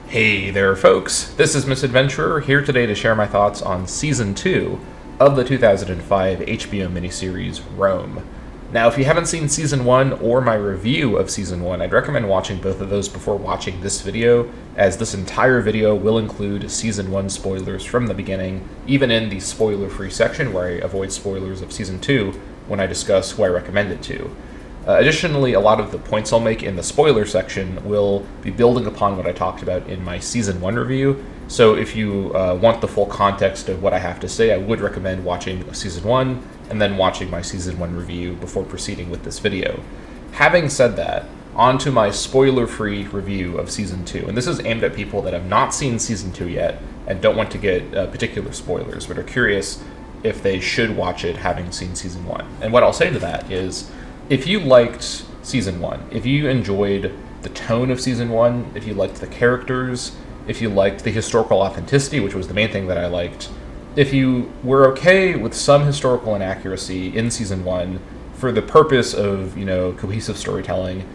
Hey there, folks. This is Misadventurer here today to share my thoughts on Season 2 of the 2005 HBO miniseries Rome. Now, if you haven't seen Season 1 or my review of Season 1, I'd recommend watching both of those before watching this video, as this entire video will include Season 1 spoilers from the beginning, even in the spoiler-free section where I avoid spoilers of Season 2 when I discuss who I recommend it to. Additionally, a lot of the points I'll make in the spoiler section will be building upon what I talked about in my Season 1 review, so if you want the full context of what I have to say, I would recommend watching Season 1 and then watching my Season 1 review before proceeding with this video. Having said that, on to my spoiler-free review of Season 2, and this is aimed at people that have not seen Season 2 yet and don't want to get particular spoilers, but are curious if they should watch it having seen Season 1. And what I'll say to that is, if you liked Season 1, if you enjoyed the tone of Season 1, if you liked the characters, if you liked the historical authenticity, which was the main thing that I liked, if you were okay with some historical inaccuracy in Season 1 for the purpose of, cohesive storytelling,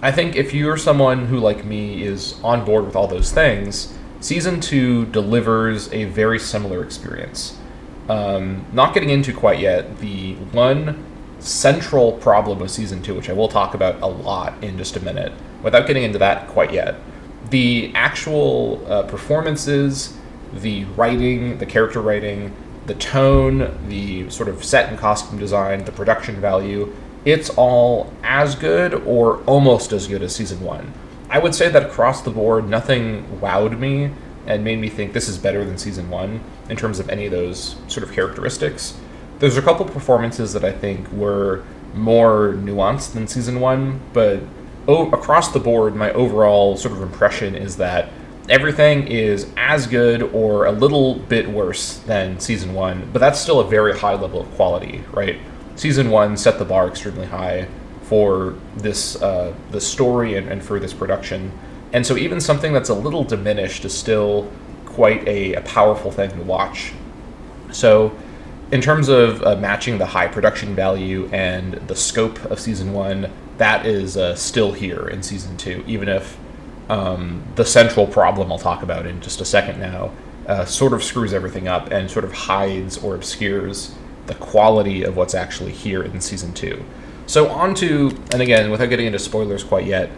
I think if you're someone who, like me, is on board with all those things, Season 2 delivers a very similar experience. Not getting into quite yet, the one central problem with Season 2, which I will talk about a lot in just a minute, without getting into that quite yet. The actual performances, the writing, the character writing, the tone, the sort of set and costume design, the production value, it's all as good or almost as good as Season 1. I would say that across the board, nothing wowed me and made me think this is better than Season 1 in terms of any of those sort of characteristics. There's a couple performances that I think were more nuanced than Season 1, but across the board, my overall sort of impression is that everything is as good or a little bit worse than Season 1, but that's still a very high level of quality, right? Season 1 set the bar extremely high for this the story and for this production, and so even something that's a little diminished is still quite a powerful thing to watch. So in terms of matching the high production value and the scope of Season 1, that is still here in Season 2, even if the central problem I'll talk about in just a second now sort of screws everything up and sort of hides or obscures the quality of what's actually here in Season 2. So on to, and again, without getting into spoilers quite yet,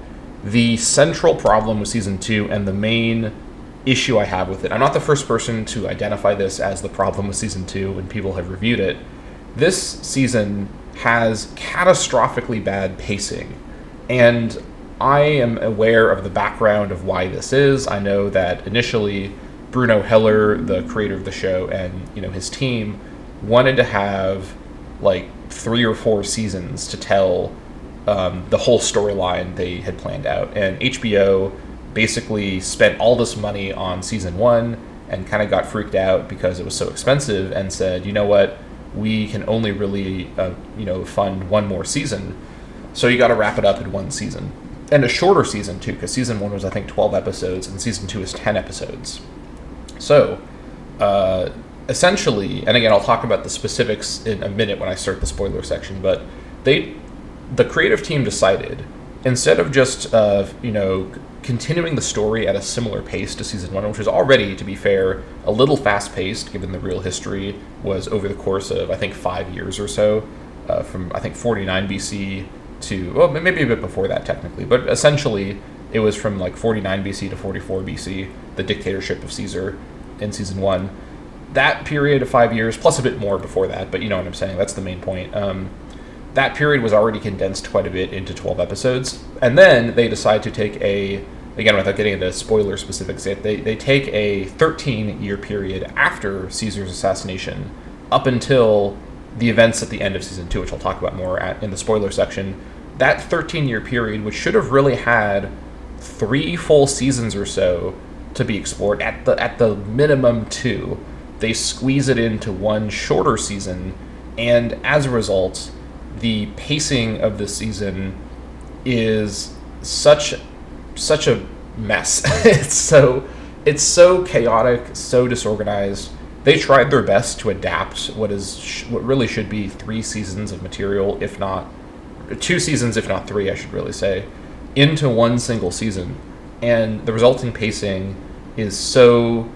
the central problem with Season 2 and the main issue I have with it. I'm not the first person to identify this as the problem with Season 2 when people have reviewed it. This season has catastrophically bad pacing, and I am aware of the background of why this is. I know that initially Bruno Heller, the creator of the show, and his team wanted to have like 3 or 4 seasons to tell the whole storyline they had planned out, and HBO basically spent all this money on Season 1 and kind of got freaked out because it was so expensive and said, you know what, we can only really fund one more season, so you got to wrap it up in one season. And a shorter season too, because Season 1 was I think 12 episodes and Season 2 is 10 episodes. So essentially, and again I'll talk about the specifics in a minute when I start the spoiler section, but the creative team decided, instead of just continuing the story at a similar pace to Season 1, which was already, to be fair, a little fast-paced, given the real history was over the course of, I think, 5 years or so, from, I think, 49 BC to, well, maybe a bit before that, technically, but essentially, it was from, 49 BC to 44 BC, the dictatorship of Caesar in Season 1. That period of 5 years, plus a bit more before that, but you know what I'm saying, that's the main point. That period was already condensed quite a bit into 12 episodes, and then they decide to take again, without getting into spoiler specifics yet, they take a 13-year period after Caesar's assassination up until the events at the end of Season 2, which I'll talk about more in the spoiler section. That 13-year period, which should have really had 3 full seasons or so to be explored, at the minimum 2, they squeeze it into one shorter season, and as a result, the pacing of this season is such a mess. It's so chaotic, so disorganized. They tried their best to adapt what really should be 3 seasons of material, if not 2 seasons, if not 3, I should really say, into one single season. and the resulting pacing is so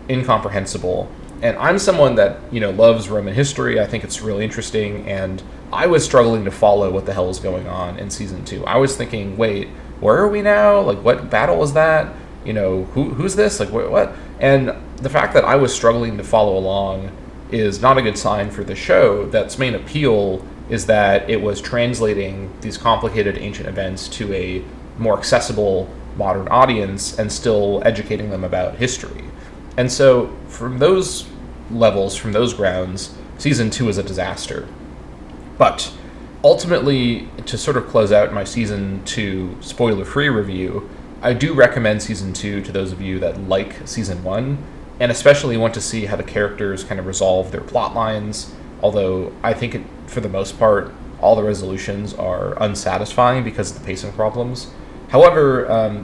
incomprehensible. And I'm someone that, loves Roman history. I think it's really interesting, and I was struggling to follow what the hell is going on in season 2. I was thinking, wait, where are we now? Like, what battle was that? Who's this? Like, what? And the fact that I was struggling to follow along is not a good sign for the show. That's main appeal is that it was translating these complicated ancient events to a more accessible modern audience and still educating them about history. And so from those levels, from those grounds, season 2 is a disaster. But ultimately, to sort of close out my season 2 spoiler-free review, I do recommend season 2 to those of you that like season 1, and especially want to see how the characters kind of resolve their plot lines, although I think for the most part, all the resolutions are unsatisfying because of the pacing problems. However,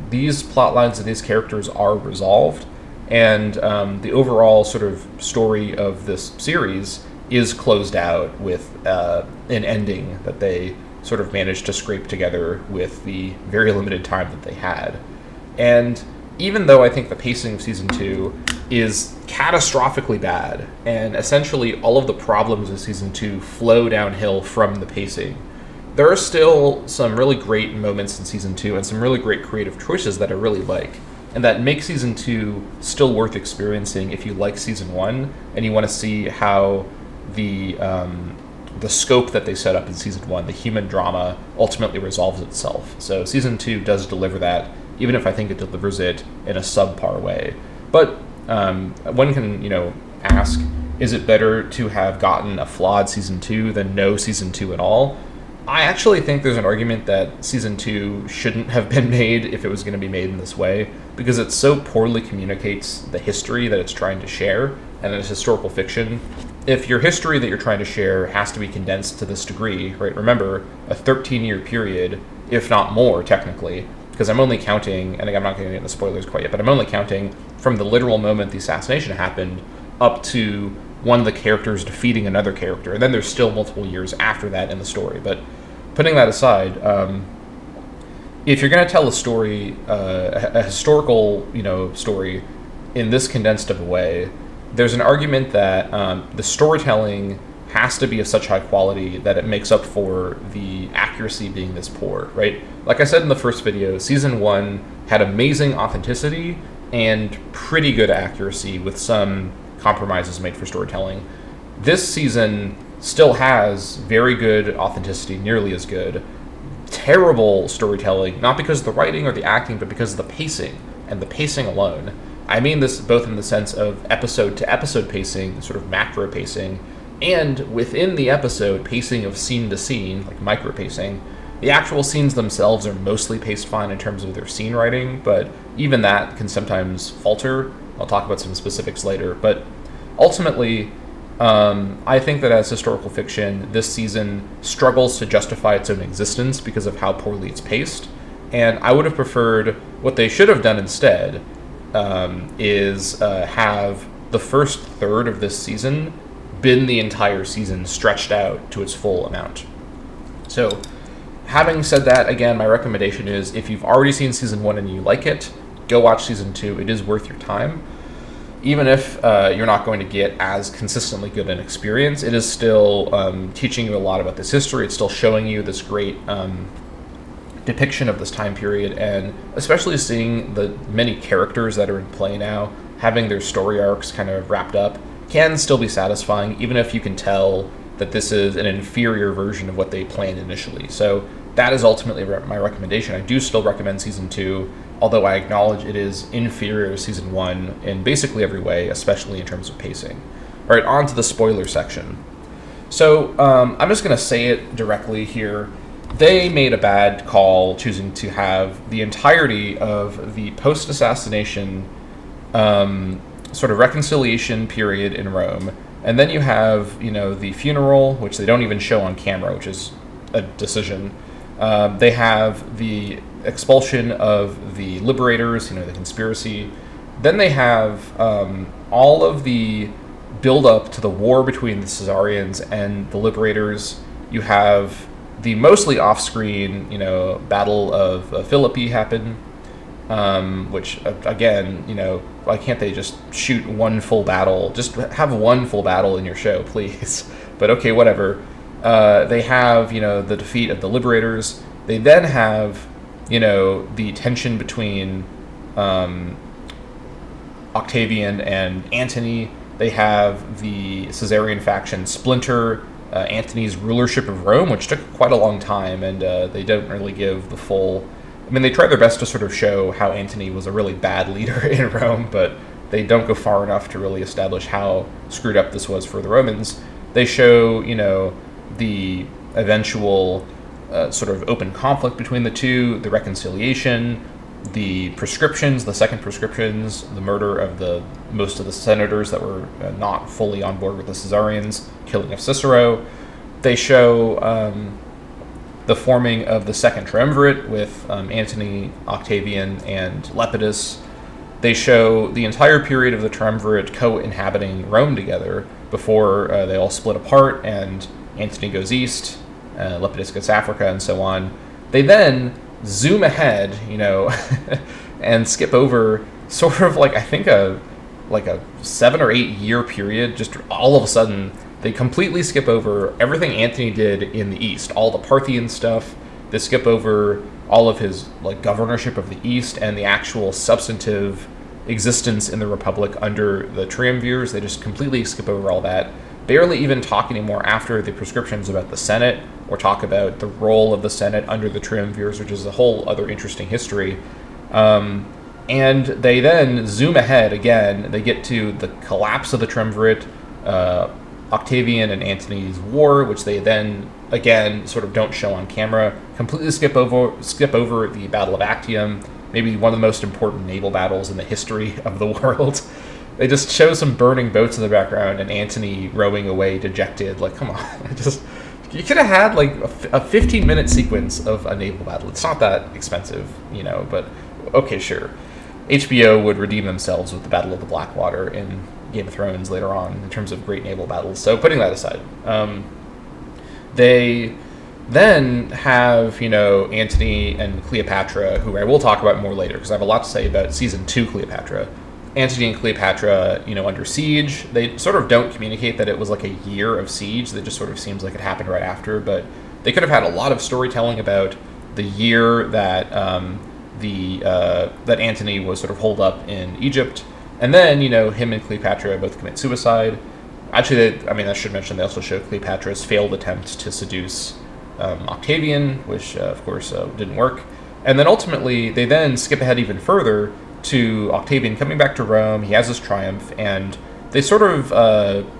these plot lines and these characters are resolved, and the overall sort of story of this series is closed out with an ending that they sort of managed to scrape together with the very limited time that they had. And even though I think the pacing of season 2 is catastrophically bad, and essentially all of the problems of season 2 flow downhill from the pacing, there are still some really great moments in season 2 and some really great creative choices that I really like, and that make season 2 still worth experiencing if you like season 1 and you want to see how the scope that they set up in season 1, the human drama, ultimately resolves itself. So season 2 does deliver that, even if I think it delivers it in a subpar way. But one can, ask, is it better to have gotten a flawed season 2 than no season 2 at all? I actually think there's an argument that season 2 shouldn't have been made if it was going to be made in this way, because it so poorly communicates the history that it's trying to share, and it's historical fiction. If your history that you're trying to share has to be condensed to this degree, right? Remember, a 13-year period, if not more, technically, because I'm only counting, and I'm not going to get into spoilers quite yet, but I'm only counting from the literal moment the assassination happened up to one of the characters defeating another character, and then there's still multiple years after that in the story. But putting that aside, if you're going to tell a story, a historical, story in this condensed of a way, there's an argument that the storytelling has to be of such high quality that it makes up for the accuracy being this poor, right? Like I said in the first video, season 1 had amazing authenticity and pretty good accuracy with some compromises made for storytelling. This season still has very good authenticity, nearly as good. Terrible storytelling, not because of the writing or the acting, but because of the pacing, and the pacing alone. I mean this both in the sense of episode-to-episode pacing, sort of macro pacing, and within the episode, pacing of scene to scene, like micro pacing. The actual scenes themselves are mostly paced fine in terms of their scene writing, but even that can sometimes falter. I'll talk about some specifics later, but ultimately, I think that as historical fiction, this season struggles to justify its own existence because of how poorly it's paced, and I would have preferred what they should have done instead is have the first third of this season been the entire season stretched out to its full amount. So, having said that, again, my recommendation is if you've already seen season 1 and you like it, go watch season 2. It is worth your time. Even if you're not going to get as consistently good an experience, it is still teaching you a lot about this history. It's still showing you this great depiction of this time period, and especially seeing the many characters that are in play now, having their story arcs kind of wrapped up, can still be satisfying, even if you can tell that this is an inferior version of what they planned initially. So that is ultimately my recommendation. I do still recommend season 2, although I acknowledge it is inferior to season 1 in basically every way, especially in terms of pacing. All right, on to the spoiler section. So I'm just going to say it directly here. They made a bad call choosing to have the entirety of the post-assassination sort of reconciliation period in Rome, and then you have, the funeral, which they don't even show on camera, which is a decision. They have the expulsion of the liberators, the conspiracy. Then they have all of the build-up to the war between the Caesarians and the liberators. You have the mostly off-screen, Battle of Philippi happen. which, again, why can't they just shoot one full battle? Just have one full battle in your show, please. But okay, whatever. They have, the defeat of the Liberators. They then have, the tension between Octavian and Antony. They have the Caesarian faction splinter Antony's rulership of Rome, which took quite a long time, and they don't really give the full... I mean, they try their best to sort of show how Antony was a really bad leader in Rome, but they don't go far enough to really establish how screwed up this was for the Romans. They show, the eventual sort of open conflict between the two, the reconciliation, the proscriptions, the second proscriptions, the murder of most of the senators that were not fully on board with the Caesarians, killing of Cicero. They show the forming of the second triumvirate with Antony, Octavian, and Lepidus. They show the entire period of the triumvirate co-inhabiting Rome together before they all split apart and Antony goes east, Lepidus gets Africa, and so on. They then zoom ahead, and skip over sort of like, I think a 7 or 8 year period. Just all of a sudden, they completely skip over everything Antony did in the East, all the Parthian stuff. They skip over all of his governorship of the East and the actual substantive existence in the Republic under the triumvirs. They just completely skip over all that. Barely even talk anymore after the prescriptions about the Senate, or talk about the role of the Senate under the triumvirs, which is a whole other interesting history. And they then zoom ahead again. They get to the collapse of the triumvirate, Octavian and Antony's war, which they then again sort of don't show on camera. Completely skip over the Battle of Actium, maybe one of the most important naval battles in the history of the world. They just show some burning boats in the background and Antony rowing away dejected. Come on, you could have had a 15-minute sequence of a naval battle. It's not that expensive, but okay, sure. HBO would redeem themselves with the Battle of the Blackwater in Game of Thrones later on in terms of great naval battles. So putting that aside, they then have, Antony and Cleopatra, who I will talk about more later because I have a lot to say about Season 2 Cleopatra. Antony and Cleopatra, under siege. They sort of don't communicate that it was a year of siege. That just sort of seems like it happened right after. But they could have had a lot of storytelling about the year that that Antony was sort of holed up in Egypt, and then him and Cleopatra both commit suicide. Actually, I should mention they also show Cleopatra's failed attempt to seduce Octavian, which of course didn't work. And then ultimately they then skip ahead even further to Octavian coming back to Rome. He has his triumph, and they sort of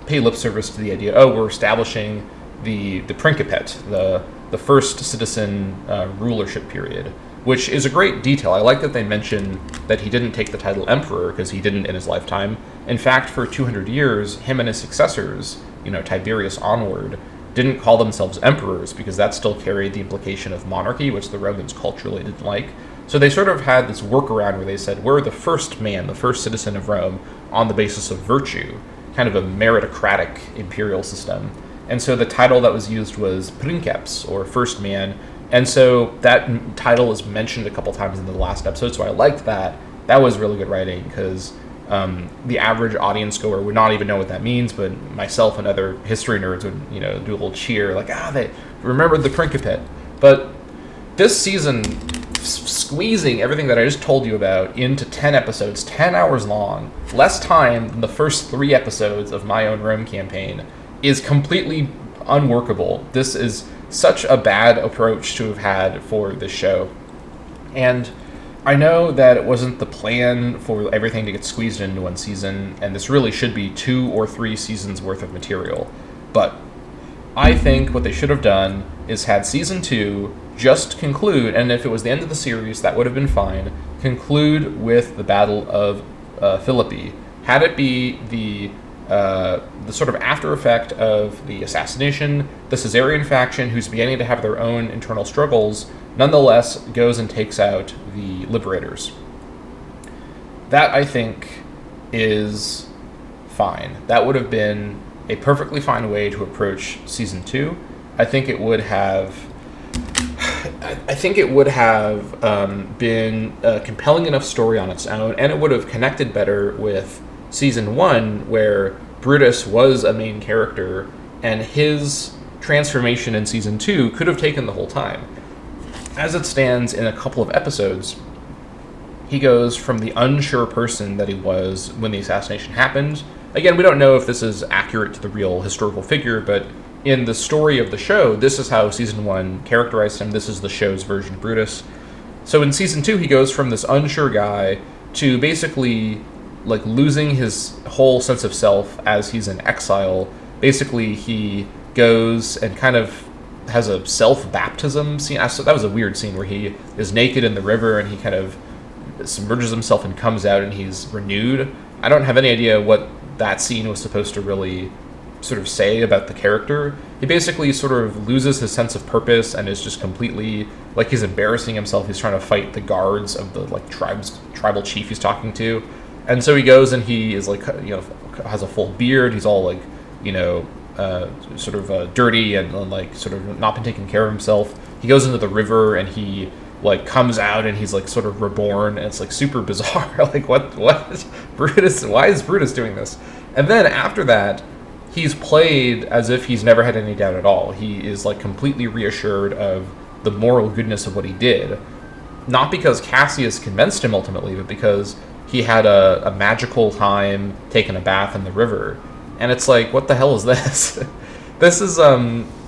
pay lip service to the idea, we're establishing the Principate, the first citizen rulership period, which is a great detail. I like that they mention that he didn't take the title emperor, because he didn't in his lifetime. In fact, for 200 years, him and his successors, Tiberius onward, didn't call themselves emperors, because that still carried the implication of monarchy, which the Romans culturally didn't like. So they sort of had this workaround where they said, we're the first man, the first citizen of Rome, on the basis of virtue, kind of a meritocratic imperial system. And so the title that was used was princeps, or first man. And so that title is mentioned a couple times in the last episode, so I liked that. That was really good writing, because the average audience goer would not even know what that means, but myself and other history nerds would, do a little cheer, they remembered the Principate. But this season, squeezing everything that I just told you about into 10 episodes, 10 hours long, less time than the first 3 episodes of my own Rome campaign, is completely unworkable. This is such a bad approach to have had for this show. And I know that it wasn't the plan for everything to get squeezed into one season, and this really should be 2 or 3 seasons worth of material. But I think what they should have done is had Season 2 just conclude, and if it was the end of the series, that would have been fine, conclude with the Battle of Philippi. Had it be the sort of after effect of the assassination, the Caesarian faction, who's beginning to have their own internal struggles, nonetheless goes and takes out the Liberators. That, I think, is fine. That would have been a perfectly fine way to approach Season 2. I think it would have... I think it would have been a compelling enough story on its own, and it would have connected better with season one, where Brutus was a main character, and his transformation in season two could have taken the whole time. As it stands, in a couple of episodes, he goes from the unsure person that he was when the assassination happened. Again, we don't know if this is accurate to the real historical figure, but in the story of the show, this is how season one characterized him. This is the show's version of Brutus. So in season two, he goes from this unsure guy to basically like losing his whole sense of self as he's in exile. Basically, he goes and kind of has a self-baptism scene. That was a weird scene where he is naked in the river and he kind of submerges himself and comes out and he's renewed. I don't have any idea what that scene was supposed to really sort of say about the character. He basically sort of loses his sense of purpose and is just completely like he's embarrassing himself. He's trying to fight the guards of the like tribal chief he's talking to, and so he goes and he is like, you know, has a full beard. He's all like, you know, sort of dirty and like sort of not been taking care of himself. He goes into the river and he like comes out and he's like sort of reborn, and it's like super bizarre. Like what Brutus? Why is Brutus doing this? And then after that, he's played as if he's never had any doubt at all. He is like completely reassured of the moral goodness of what he did, not because Cassius convinced him ultimately, but because he had a magical time taking a bath in the river. And it's like, what the hell is this? This is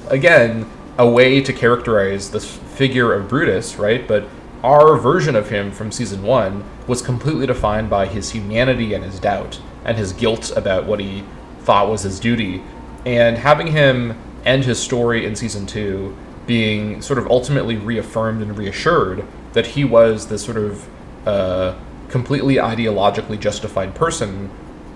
again a way to characterize this figure of Brutus, right? But our version of him from season one was completely defined by his humanity and his doubt and his guilt about what he thought was his duty. And having him end his story in season two being sort of ultimately reaffirmed and reassured that he was this sort of completely ideologically justified person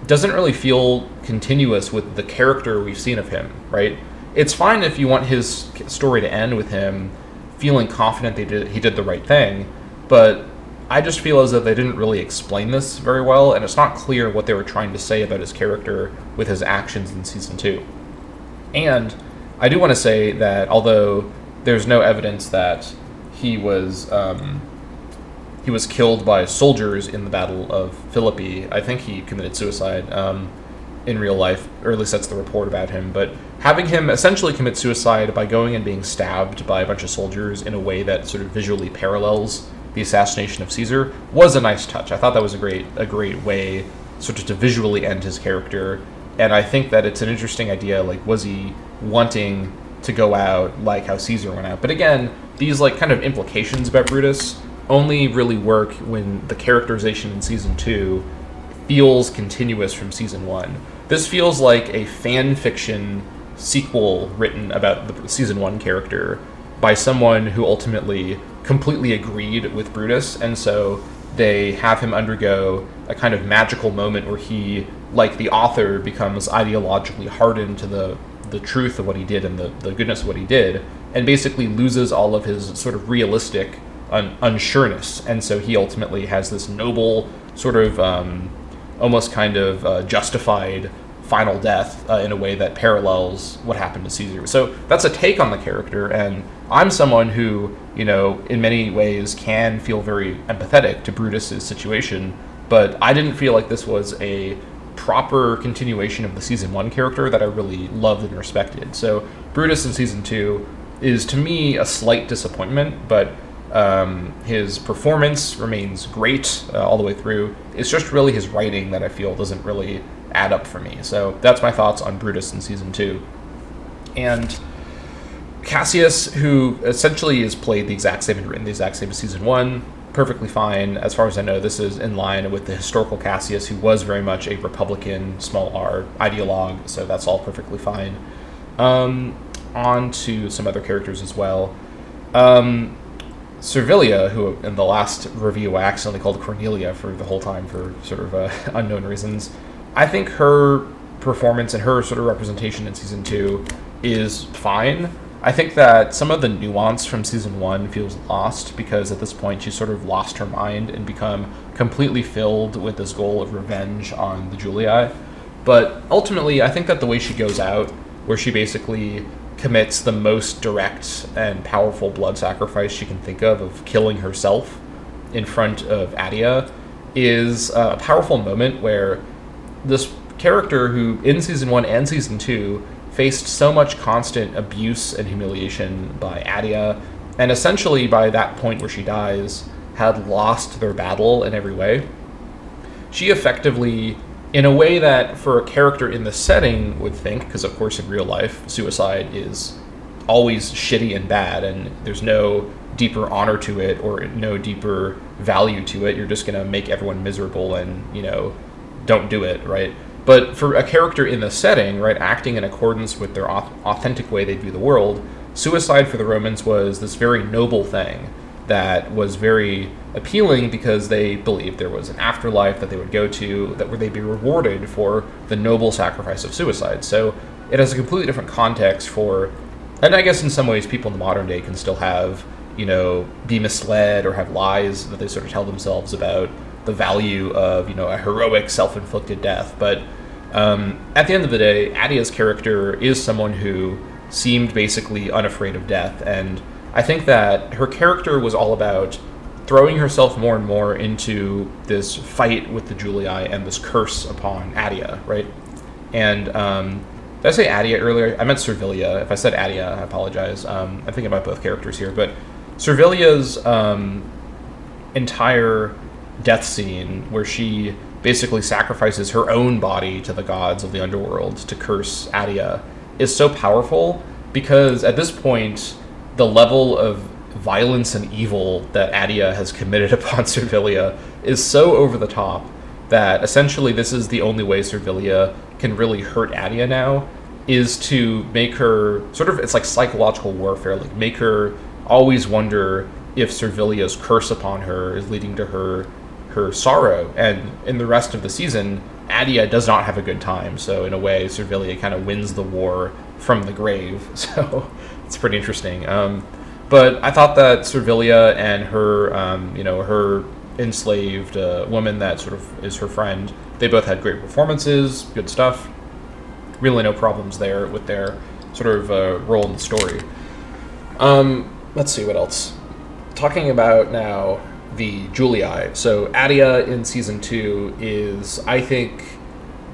doesn't really feel continuous with the character we've seen of him, right? It's fine if you want his story to end with him feeling confident he did the right thing, but I just feel as though they didn't really explain this very well, and it's not clear what they were trying to say about his character with his actions in season two. And I do want to say that although there's no evidence that he was killed by soldiers in the Battle of Philippi, I think he committed suicide in real life, or at least that's the report about him. But having him essentially commit suicide by going and being stabbed by a bunch of soldiers in a way that sort of visually parallels the assassination of Caesar was a nice touch. I thought that was a great way sort of to visually end his character. And I think that it's an interesting idea, like, was he wanting to go out like how Caesar went out? But again, these like kind of implications about Brutus only really work when the characterization in season two feels continuous from season one. This feels like a fan fiction sequel written about the season one character by someone who ultimately completely agreed with Brutus, and so they have him undergo a kind of magical moment where he, like the author, becomes ideologically hardened to the truth of what he did and the goodness of what he did, and basically loses all of his sort of realistic unsureness. And so he ultimately has this noble sort of almost kind of justified final death in a way that parallels what happened to Caesar. So that's a take on the character, and I'm someone who, you know, in many ways can feel very empathetic to Brutus's situation, but I didn't feel like this was a proper continuation of the season one character that I really loved and respected. So Brutus in season two is, to me, a slight disappointment, but his performance remains great all the way through. It's just really his writing that I feel doesn't really add up for me. So that's my thoughts on Brutus in season two. And Cassius, who essentially is played the exact same and written the exact same as season one, perfectly fine. As far as I know, this is in line with the historical Cassius, who was very much a Republican, small r, ideologue, so that's all perfectly fine. On to some other characters as well. Servilia, who in the last review I accidentally called Cornelia for the whole time for sort of unknown reasons, I think her performance and her sort of representation in season two is fine. I think that some of the nuance from season one feels lost because at this point she's sort of lost her mind and become completely filled with this goal of revenge on the Julii. But ultimately, I think that the way she goes out, where she basically commits the most direct and powerful blood sacrifice she can think of killing herself in front of Adia, is a powerful moment where this character who, in Season 1 and Season 2, faced so much constant abuse and humiliation by Adia, and essentially by that point where she dies, had lost their battle in every way. She effectively, in a way that for a character in the setting would think, because of course in real life, suicide is always shitty and bad, and there's no deeper honor to it or no deeper value to it. You're just going to make everyone miserable and, don't do it, right? But for a character in the setting, right, acting in accordance with their authentic way they view the world, suicide for the Romans was this very noble thing that was very appealing because they believed there was an afterlife that they would go to, that where they'd be rewarded for the noble sacrifice of suicide. So it has a completely different context for, and I guess in some ways people in the modern day can still have, be misled or have lies that they sort of tell themselves about the value of, a heroic self-inflicted death. But at the end of the day, Adia's character is someone who seemed basically unafraid of death, and I think that her character was all about throwing herself more and more into this fight with the Julii and this curse upon Adia, right? And did I say Adia earlier? I meant Servilia. If I said Adia, I apologize. I'm thinking about both characters here, but Servilia's entire death scene, where she basically sacrifices her own body to the gods of the underworld to curse Adia, is so powerful because at this point, the level of violence and evil that Adia has committed upon Servilia is so over the top that essentially this is the only way Servilia can really hurt Adia now, is to make her sort of, it's like psychological warfare, like make her always wonder if Servilia's curse upon her is leading to her sorrow. And in the rest of the season, Adia does not have a good time. So in a way, Servilia kind of wins the war from the grave. So it's pretty interesting. But I thought that Servilia and her, her enslaved woman that sort of is her friend, they both had great performances, good stuff. Really no problems there with their sort of role in the story. Let's see what else. Talking about now the Julii. So Adia in Season 2 is, I think,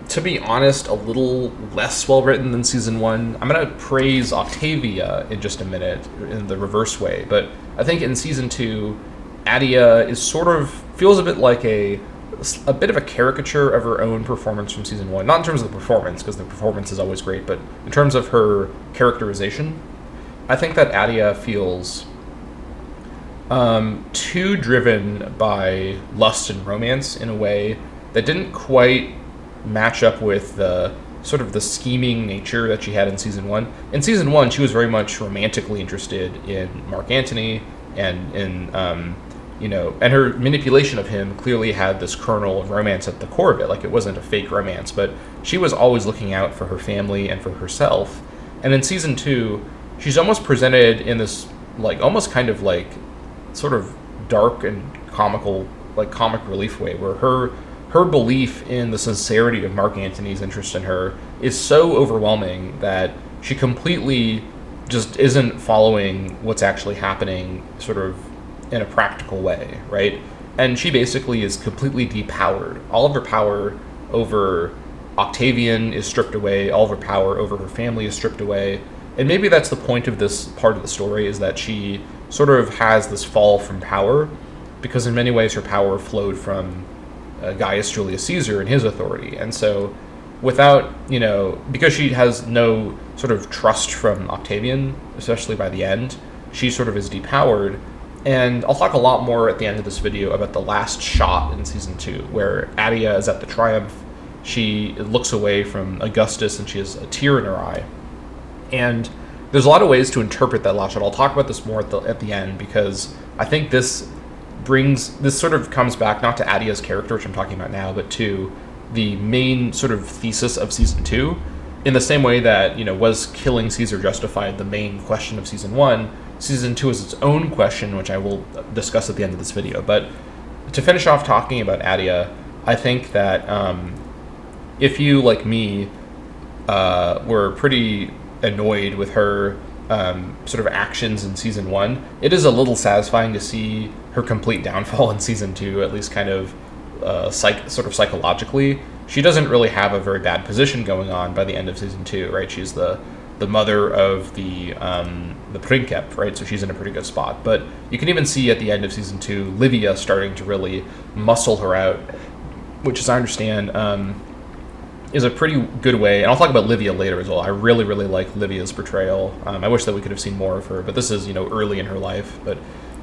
to be honest, a little less well written than Season 1. I'm going to praise Octavia in just a minute in the reverse way, but I think in Season 2, Adia is sort of, feels a bit like a bit of a caricature of her own performance from Season 1. Not in terms of the performance, because the performance is always great, but in terms of her characterization, I think that Adia feels too driven by lust and romance in a way that didn't quite match up with the sort of the scheming nature that she had in Season 1. In Season 1, she was very much romantically interested in Mark Antony and in, and her manipulation of him clearly had this kernel of romance at the core of it. Like, it wasn't a fake romance, but she was always looking out for her family and for herself. And in Season 2, she's almost presented in this, like, almost kind of like sort of dark and comical, like comic relief way, where her belief in the sincerity of Mark Antony's interest in her is so overwhelming that she completely just isn't following what's actually happening sort of in a practical way, right? And she basically is completely depowered. All of her power over Octavian is stripped away, all of her power over her family is stripped away. And maybe that's the point of this part of the story, is that she sort of has this fall from power, because in many ways her power flowed from Gaius Julius Caesar and his authority. And so without, because she has no sort of trust from Octavian, especially by the end, she sort of is depowered. And I'll talk a lot more at the end of this video about the last shot in Season 2, where Adia is at the Triumph. She looks away from Augustus and she has a tear in her eye. And there's a lot of ways to interpret that last shot. I'll talk about this more at the end, because I think this sort of comes back not to Adia's character, which I'm talking about now, but to the main sort of thesis of Season 2. In the same way that, was killing Caesar justified the main question of Season 1, Season 2 is its own question, which I will discuss at the end of this video. But to finish off talking about Adia, I think that if you, like me, were pretty annoyed with her sort of actions in season 1. It is a little satisfying to see her complete downfall in season 2, at least kind of sort of psychologically. She doesn't really have a very bad position going on by the end of season 2, right? She's the mother of the Princeps, right? So she's in a pretty good spot. But you can even see at the end of season 2, Livia starting to really muscle her out, which, as I understand, is a pretty good way. And I'll talk about Livia later as well. I really, really like Livia's portrayal. I wish that we could have seen more of her, but this is, early in her life. But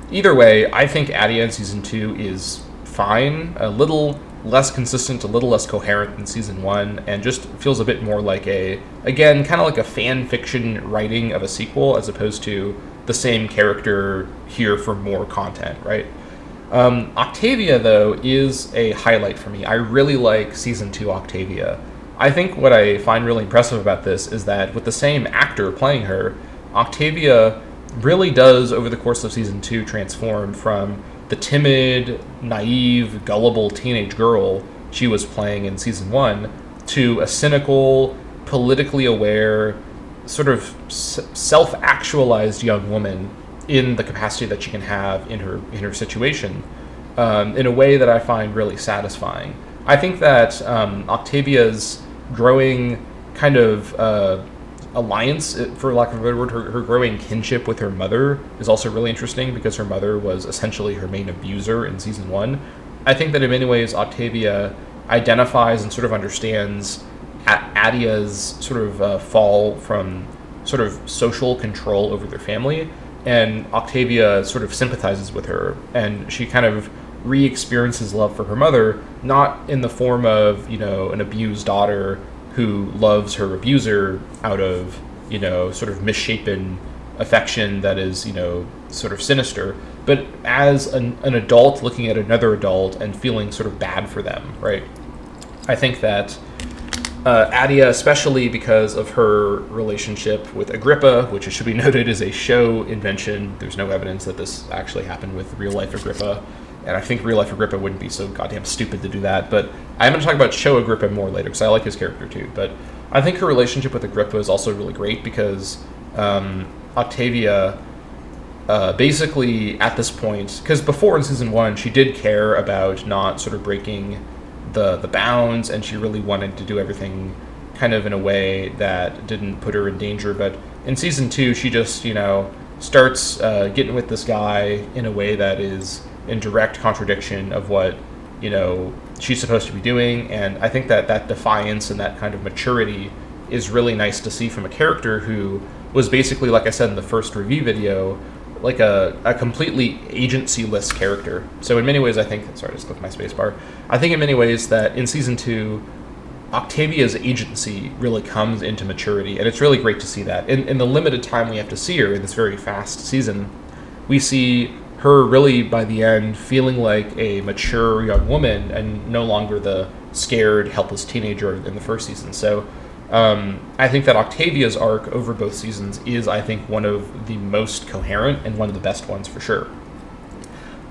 either way, I think Adia in season 2 is fine. A little less consistent, a little less coherent than season 1, and just feels a bit more like kind of like a fan fiction writing of a sequel, as opposed to the same character here for more content, right? Octavia, though, is a highlight for me. I really like season 2 Octavia. I think what I find really impressive about this is that with the same actor playing her, Octavia really does, over the course of season 2, transform from the timid, naive, gullible teenage girl she was playing in season 1 to a cynical, politically aware, sort of self-actualized young woman in the capacity that she can have in her situation, in a way that I find really satisfying. I think that Octavia's growing kind of alliance, for lack of a better word, her growing kinship with her mother is also really interesting, because her mother was essentially her main abuser in season 1. I think that in many ways Octavia identifies and sort of understands Adia's sort of fall from sort of social control over their family, and Octavia sort of sympathizes with her, and she kind of re-experiences love for her mother, not in the form of, an abused daughter who loves her abuser out of, sort of misshapen affection that is, sort of sinister, but as an adult looking at another adult and feeling sort of bad for them, right? I think that Adia, especially because of her relationship with Agrippa, which it should be noted is a show invention. There's no evidence that this actually happened with real-life Agrippa, and I think real-life Agrippa wouldn't be so goddamn stupid to do that, but I'm going to talk about show Agrippa more later, because I like his character too. But I think her relationship with Agrippa is also really great, because Octavia basically, at this point, because before in season 1, she did care about not sort of breaking the bounds, and she really wanted to do everything kind of in a way that didn't put her in danger. But in season 2, she just, starts getting with this guy in a way that is in direct contradiction of what, she's supposed to be doing. And I think that defiance and that kind of maturity is really nice to see from a character who was basically, like I said in the first review video, like a completely agency-less character. So in many ways, I think, sorry, I just clicked my spacebar. I think in many ways that in season 2, Octavia's agency really comes into maturity, and it's really great to see that. In the limited time we have to see her in this very fast season, we see her really, by the end, feeling like a mature young woman and no longer the scared, helpless teenager in the first season. So I think that Octavia's arc over both seasons is, I think, one of the most coherent and one of the best ones for sure.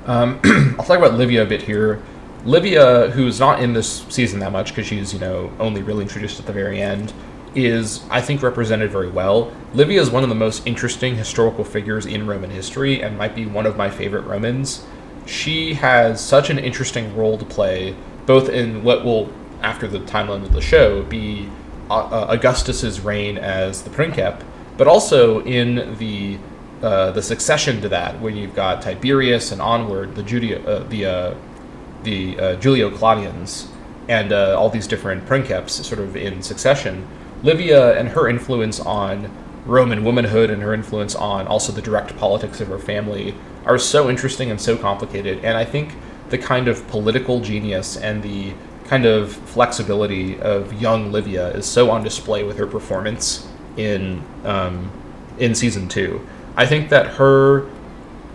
I'll talk about Livia a bit here. Livia, who's not in this season that much because she's, only really introduced at the very end, is, I think, represented very well. Livia is one of the most interesting historical figures in Roman history and might be one of my favorite Romans. She has such an interesting role to play, both in what will, after the timeline of the show, be Augustus's reign as the Princeps, but also in the succession to that, when you've got Tiberius and onward, the Julio Claudians, and all these different Princeps sort of in succession. Livia and her influence on Roman womanhood and her influence on also the direct politics of her family are so interesting and so complicated, and I think the kind of political genius and the kind of flexibility of young Livia is so on display with her performance in season 2. I think that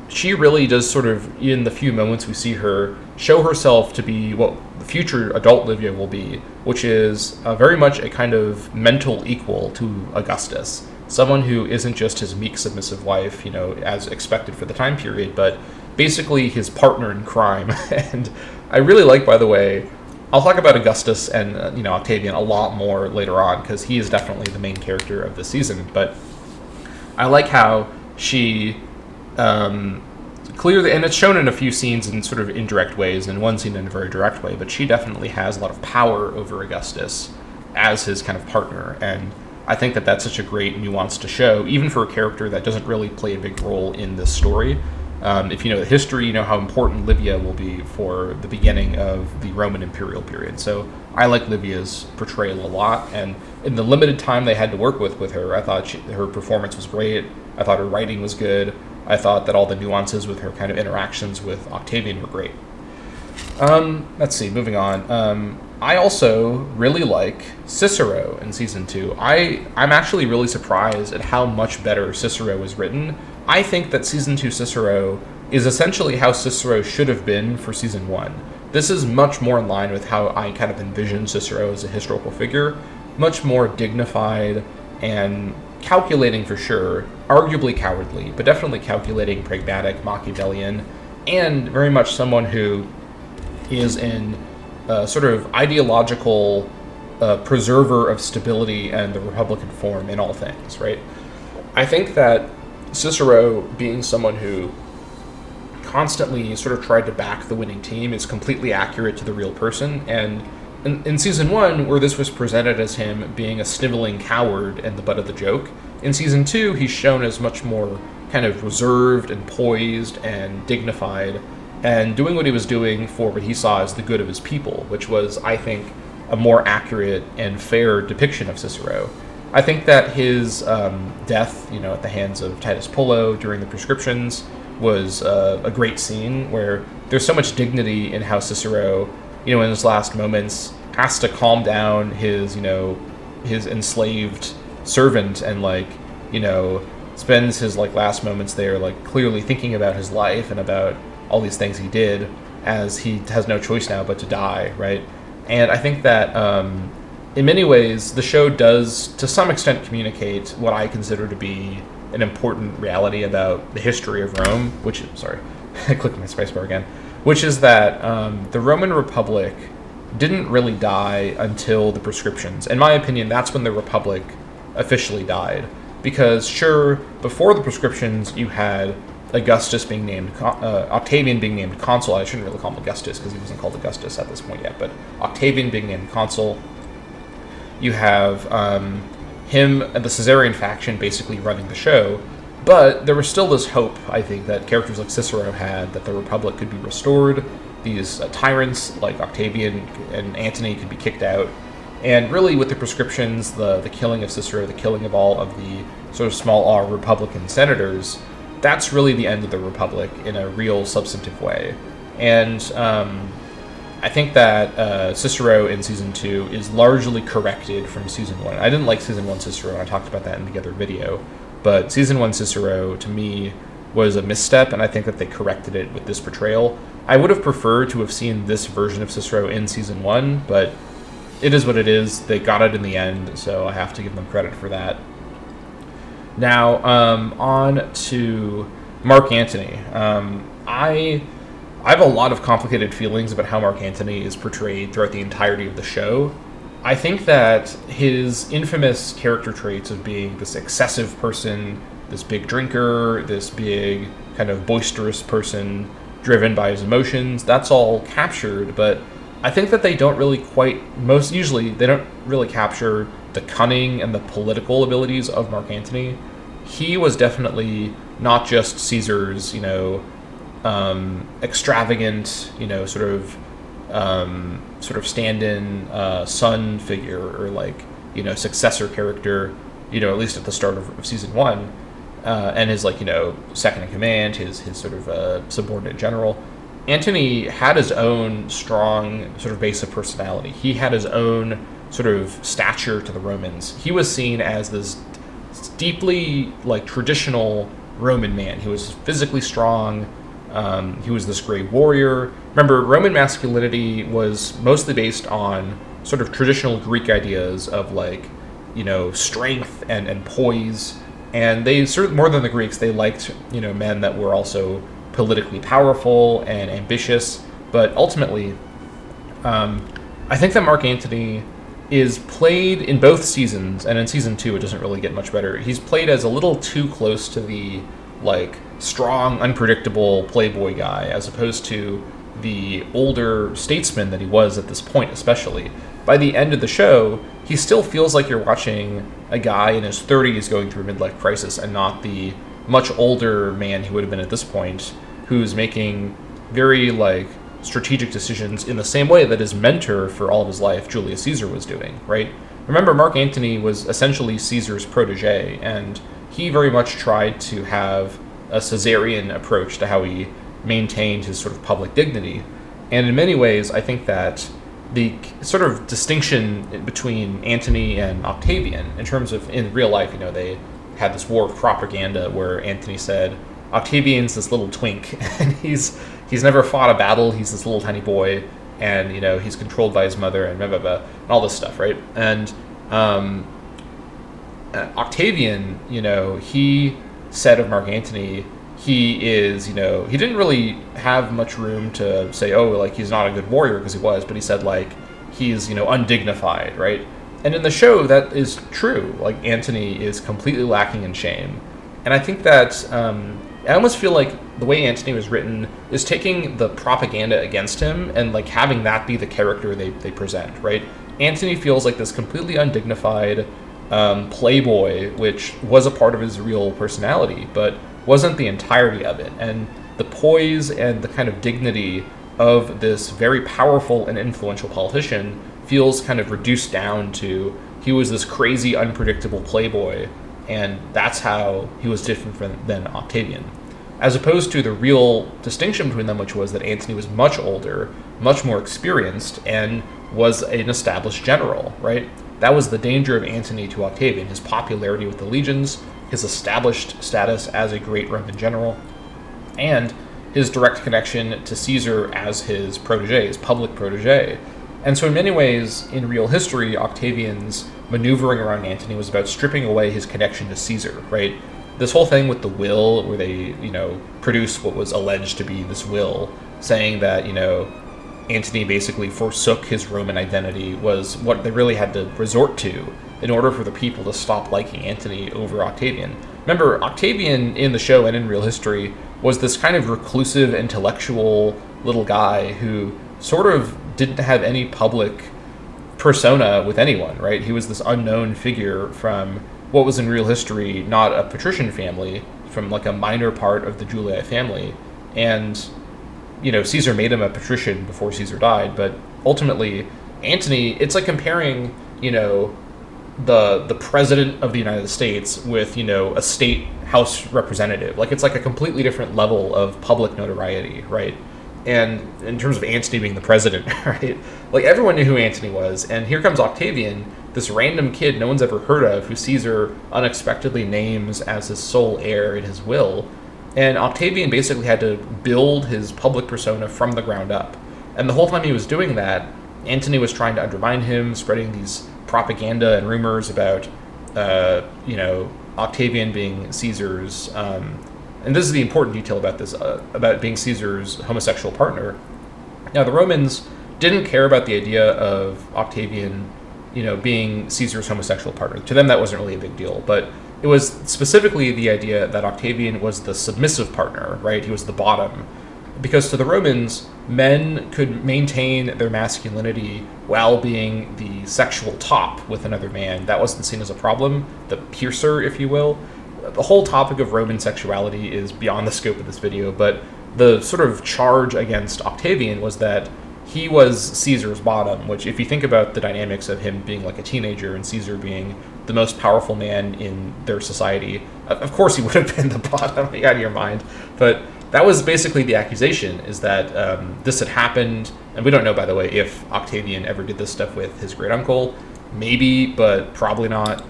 she really does sort of, in the few moments we see her, show herself to be what the future adult Livia will be, which is very much a kind of mental equal to Augustus. Someone who isn't just his meek, submissive wife, as expected for the time period, but basically his partner in crime. And I really like, by the way, I'll talk about Augustus and Octavian a lot more later on, because he is definitely the main character of the season. But I like how she clearly, and it's shown in a few scenes in sort of indirect ways, and one scene in a very direct way, but she definitely has a lot of power over Augustus as his kind of partner. And I think that that's such a great nuance to show, even for a character that doesn't really play a big role in this story. If you know the history, you know how important Livia will be for the beginning of the Roman imperial period. So I like Livia's portrayal a lot, and in the limited time they had to work with her, I thought her performance was great. I thought her writing was good. I thought that all the nuances with her kind of interactions with Octavian were great. Let's see, moving on. I also really like Cicero in season 2. I'm actually really surprised at how much better Cicero was written. I think that season 2 Cicero is essentially how Cicero should have been for season 1. This is much more in line with how I kind of envision Cicero as a historical figure, much more dignified and calculating for sure, arguably cowardly, but definitely calculating, pragmatic, Machiavellian, and very much someone who is in sort of ideological preserver of stability and the Republican form in all things, right? I think that Cicero, being someone who constantly sort of tried to back the winning team, is completely accurate to the real person. And in season 1, where this was presented as him being a sniveling coward and the butt of the joke, in season 2, he's shown as much more kind of reserved and poised and dignified, and doing what he was doing for what he saw as the good of his people, which was, I think, a more accurate and fair depiction of Cicero. I think that his death, at the hands of Titus Pullo during the prescriptions was a great scene where there's so much dignity in how Cicero, in his last moments, has to calm down his enslaved servant and, spends his, last moments there, clearly thinking about his life and about all these things he did, as he has no choice now but to die, right? And I think that, in many ways, the show does, to some extent, communicate what I consider to be an important reality about the history of Rome, which, sorry, I clicked my spacebar again, which is that the Roman Republic didn't really die until the prescriptions. In my opinion, that's when the Republic officially died. Because, sure, before the prescriptions, you had Augustus being named, Octavian being named consul. I shouldn't really call him Augustus because he wasn't called Augustus at this point yet, but Octavian being named consul. You have him and the Caesarian faction basically running the show, but there was still this hope, I think, that characters like Cicero had, that the Republic could be restored, these tyrants like Octavian and Antony could be kicked out, and really with the prescriptions, the killing of Cicero, the killing of all of the sort of small r Republican senators, that's really the end of the Republic in a real substantive way. And I think that Cicero in season 2 is largely corrected from season 1. I didn't like season 1 Cicero, I talked about that in the other video, but season 1 Cicero, to me, was a misstep, and I think that they corrected it with this portrayal. I would have preferred to have seen this version of Cicero in season 1, but it is what it is. They got it in the end, so I have to give them credit for that. Now, on to Mark Antony. I have a lot of complicated feelings about how Mark Antony is portrayed throughout the entirety of the show. I think that his infamous character traits of being this excessive person, this big drinker, this big kind of boisterous person driven by his emotions, that's all captured, but I think that they don't really usually they don't really capture the cunning and the political abilities of Mark Antony. He was definitely not just Caesar's, extravagant, sort of stand-in son figure or successor character, at least at the start of season 1, and his second in command, his sort of subordinate general. Antony had his own strong sort of base of personality. He had his own sort of stature to the Romans. He was seen as this deeply traditional Roman man. He was physically strong. He was this great warrior. Remember, Roman masculinity was mostly based on sort of traditional Greek ideas of strength and poise. And they certainly, more than the Greeks, they liked, men that were also politically powerful and ambitious. But ultimately, I think that Mark Antony is played in both seasons, and in season 2 it doesn't really get much better. He's played as a little too close to the like strong, unpredictable playboy guy, as opposed to the older statesman that he was at this point. Especially by the end of the show, he still feels like you're watching a guy in his 30s going through a midlife crisis, and not the much older man he would have been at this point, who's making very like strategic decisions in the same way that his mentor for all of his life, Julius Caesar, was doing, right? Remember, Mark Antony was essentially Caesar's protege, and he very much tried to have a Caesarian approach to how he maintained his sort of public dignity. And in many ways, I think that the sort of distinction between Antony and Octavian, in terms of in real life, they had this war of propaganda where Antony said, Octavian's this little twink, and he's never fought a battle. He's this little tiny boy, and he's controlled by his mother, and blah blah blah, and all this stuff, right? And Octavian, he said of Mark Antony, he is, he didn't really have much room to say, oh, like he's not a good warrior, because he was, but he said like he's undignified, right? And in the show, that is true. Like Antony is completely lacking in shame, and I think that. I almost feel like the way Antony was written is taking the propaganda against him and like having that be the character they present, right? Antony feels like this completely undignified playboy, which was a part of his real personality, but wasn't the entirety of it. And the poise and the kind of dignity of this very powerful and influential politician feels kind of reduced down to he was this crazy, unpredictable playboy, and that's how he was different than Octavian. As opposed to the real distinction between them, which was that Antony was much older, much more experienced, and was an established general, right? That was the danger of Antony to Octavian, his popularity with the legions, his established status as a great Roman general, and his direct connection to Caesar as his protege, his public protege. And so in many ways, in real history, Octavian's maneuvering around Antony was about stripping away his connection to Caesar, right? This whole thing with the will, where they, produced what was alleged to be this will, saying that, Antony basically forsook his Roman identity, was what they really had to resort to in order for the people to stop liking Antony over Octavian. Remember, Octavian in the show and in real history was this kind of reclusive, intellectual little guy who sort of didn't have any public persona with anyone, right? He was this unknown figure from what was in real history not a patrician family, from like a minor part of the Julii family. And, Caesar made him a patrician before Caesar died, but ultimately Antony, it's like comparing, the president of the United States with, a state house representative. Like it's like a completely different level of public notoriety, right? And in terms of Antony being the president, right? Like everyone knew who Antony was, and here comes Octavian, this random kid no one's ever heard of, who Caesar unexpectedly names as his sole heir in his will. And Octavian basically had to build his public persona from the ground up. And the whole time he was doing that, Antony was trying to undermine him, spreading these propaganda and rumors about, Octavian being Caesar's, and this is the important detail about this, about being Caesar's homosexual partner. Now, the Romans didn't care about the idea of Octavian, being Caesar's homosexual partner. To them, that wasn't really a big deal, but it was specifically the idea that Octavian was the submissive partner, right? He was the bottom. Because to the Romans, men could maintain their masculinity while being the sexual top with another man. That wasn't seen as a problem, the piercer, if you will. The whole topic of Roman sexuality is beyond the scope of this video, but the sort of charge against Octavian was that he was Caesar's bottom, which if you think about the dynamics of him being like a teenager and Caesar being the most powerful man in their society, of course he would have been the bottom, out of your mind. But that was basically the accusation, is that this had happened, and we don't know, by the way, if Octavian ever did this stuff with his great uncle. Maybe, but probably not.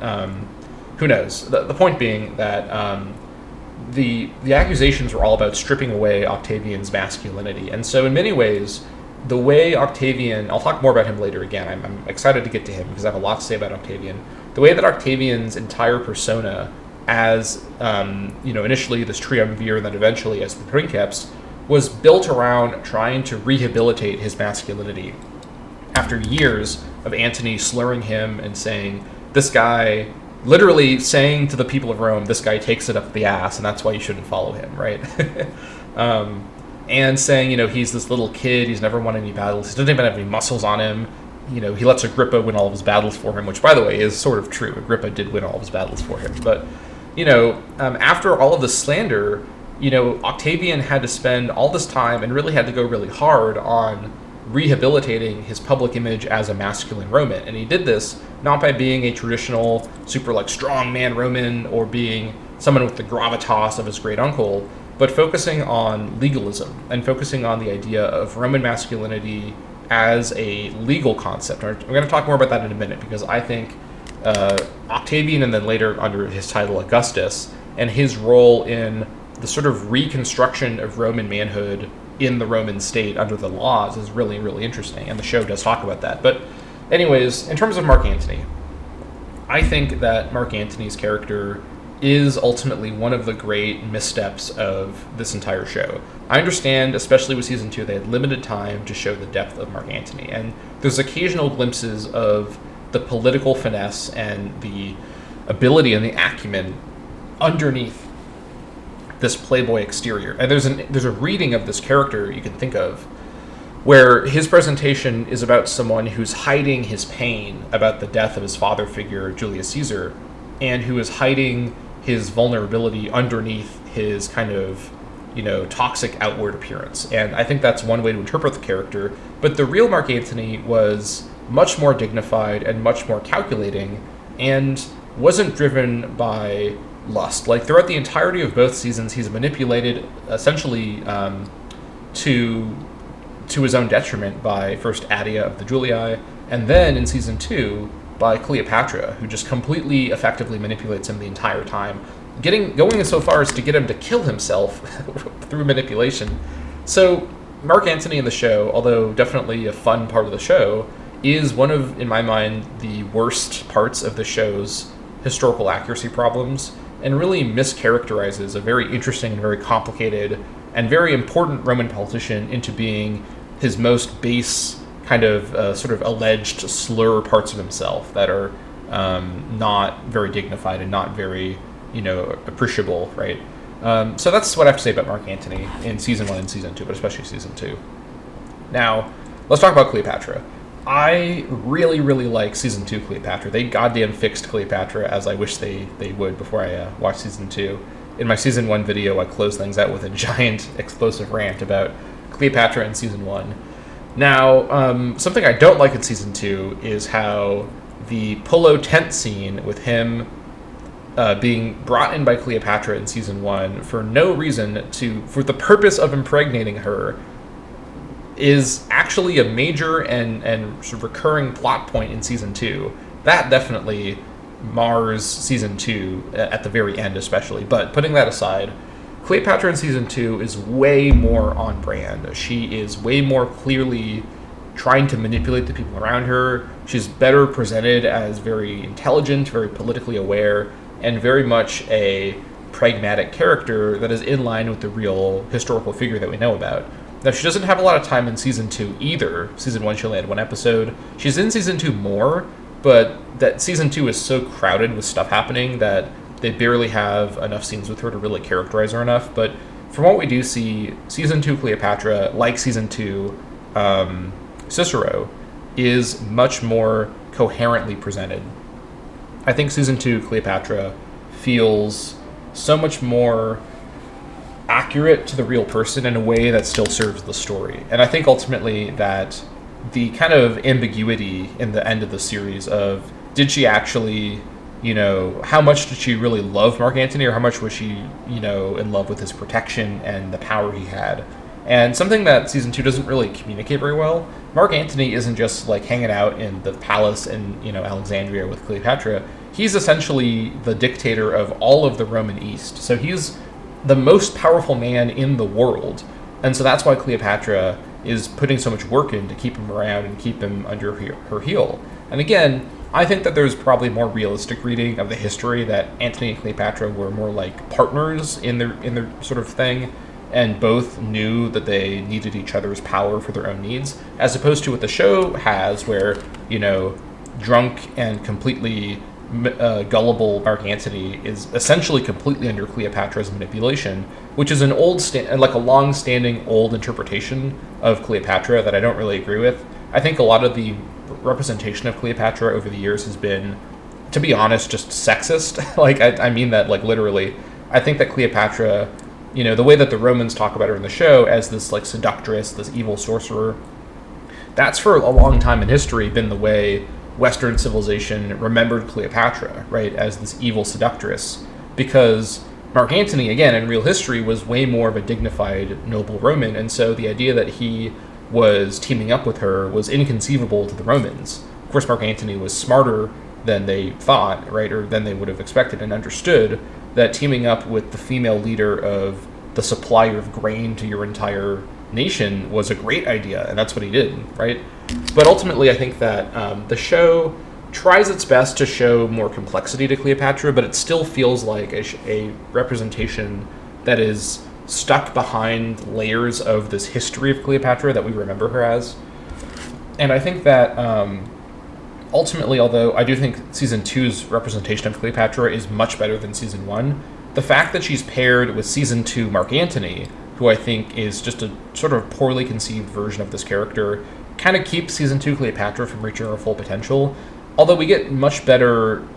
Who knows? The point being that the accusations were all about stripping away Octavian's masculinity. And so in many ways, the way Octavian, I'll talk more about him later again, I'm excited to get to him because I have a lot to say about Octavian. The way that Octavian's entire persona as, initially this triumvir and then eventually as the princeps, was built around trying to rehabilitate his masculinity. after years of Antony slurring him and saying, this guy, literally saying to the people of Rome, this guy takes it up the ass, and that's why you shouldn't follow him, right? And saying, he's this little kid, he's never won any battles, he doesn't even have any muscles on him. He lets Agrippa win all of his battles for him, which, by the way, is sort of true. Agrippa did win all of his battles for him. But, after all of this slander, Octavian had to spend all this time and really had to go really hard on rehabilitating his public image as a masculine Roman. And he did this not by being a traditional, super, strong man Roman or being someone with the gravitas of his great uncle, but focusing on legalism and focusing on the idea of Roman masculinity as a legal concept. We're going to talk more about that in a minute, because I think Octavian, and then later under his title Augustus, and his role in the sort of reconstruction of Roman manhood in the Roman state under the laws is really, really interesting, and the show does talk about that. But anyways, in terms of Mark Antony, I think that Mark Antony's character is ultimately one of the great missteps of this entire show. I understand, especially with season 2, they had limited time to show the depth of Mark Antony, and there's occasional glimpses of the political finesse and the ability and the acumen underneath this playboy exterior. And there's a reading of this character you can think of where his presentation is about someone who's hiding his pain about the death of his father figure, Julius Caesar, and who is hiding his vulnerability underneath his kind of, toxic outward appearance. And I think that's one way to interpret the character. But the real Mark Antony was much more dignified and much more calculating, and wasn't driven by lust. Throughout the entirety of both seasons, he's manipulated essentially to his own detriment by first Attia of the Julii, and then in season 2 by Cleopatra, who just completely effectively manipulates him the entire time, going so far as to get him to kill himself through manipulation. So Mark Antony in the show, although definitely a fun part of the show, is one of, in my mind, the worst parts of the show's historical accuracy problems, and really mischaracterizes a very interesting and very complicated and very important Roman politician into being his most base kind of sort of alleged slur parts of himself that are not very dignified and not very, appreciable, right? So that's what I have to say about Mark Antony in season 1 and season 2, but especially season 2. Now, let's talk about Cleopatra. I really, really like season 2 Cleopatra. They goddamn fixed Cleopatra, as I wish they would before I watched season 2. In my season 1 video, I closed things out with a giant explosive rant about Cleopatra in season 1. Now, something I don't like in season 2 is how the polo tent scene with him being brought in by Cleopatra in season 1 for no reason, for the purpose of impregnating her, is actually a major and sort of recurring plot point in season 2. That definitely mars season 2 at the very end, especially. But putting that aside, Cleopatra in season 2 is way more on brand. She is way more clearly trying to manipulate the people around her. She's better presented as very intelligent, very politically aware, and very much a pragmatic character that is in line with the real historical figure that we know about. Now, she doesn't have a lot of time in season 2 either. Season 1, she only had 1 episode. She's in season 2 more, but that season 2 is so crowded with stuff happening that they barely have enough scenes with her to really characterize her enough. But from what we do see, season 2 Cleopatra, like season 2 Cicero, is much more coherently presented. I think season 2 Cleopatra feels so much more accurate to the real person in a way that still serves the story. And I think ultimately that the kind of ambiguity in the end of the series of, did she actually, how much did she really love Mark Antony, or how much was she, in love with his protection and the power he had? And something that season 2 doesn't really communicate very well, Mark Antony isn't just hanging out in the palace in, Alexandria with Cleopatra. He's essentially the dictator of all of the Roman East. So he's the most powerful man in the world. And so that's why Cleopatra is putting so much work in to keep him around and keep him under her heel. And again, I think that there's probably more realistic reading of the history that Antony and Cleopatra were more like partners in their sort of thing. and both knew that they needed each other's power for their own needs, as opposed to what the show has, where, drunk and completely gullible Mark Antony is essentially completely under Cleopatra's manipulation, which is an like a long-standing old interpretation of Cleopatra that I don't really agree with. I think a lot of the representation of Cleopatra over the years has been, to be honest, just sexist. Like, I mean that, like, literally. I think that Cleopatra, the way that the Romans talk about her in the show as this, like, seductress, this evil sorcerer, that's for a long time in history been the way Western civilization remembered Cleopatra, right, as this evil seductress, because Mark Antony, again, in real history, was way more of a dignified, noble Roman, and so the idea that he was teaming up with her was inconceivable to the Romans. Of course, Mark Antony was smarter than they thought, right, or than they would have expected, and understood that teaming up with the female leader of the supplier of grain to your entire nation was a great idea, and that's what he did, right? But ultimately, I think that the show tries its best to show more complexity to Cleopatra, but it still feels like a representation that is stuck behind layers of this history of Cleopatra that we remember her as. And I think that ultimately, although I do think Season 2's representation of Cleopatra is much better than Season 1, the fact that she's paired with Season 2 Mark Antony, who I think is just a sort of poorly conceived version of this character, kind of keeps Season 2 Cleopatra from reaching her full potential, although we get much better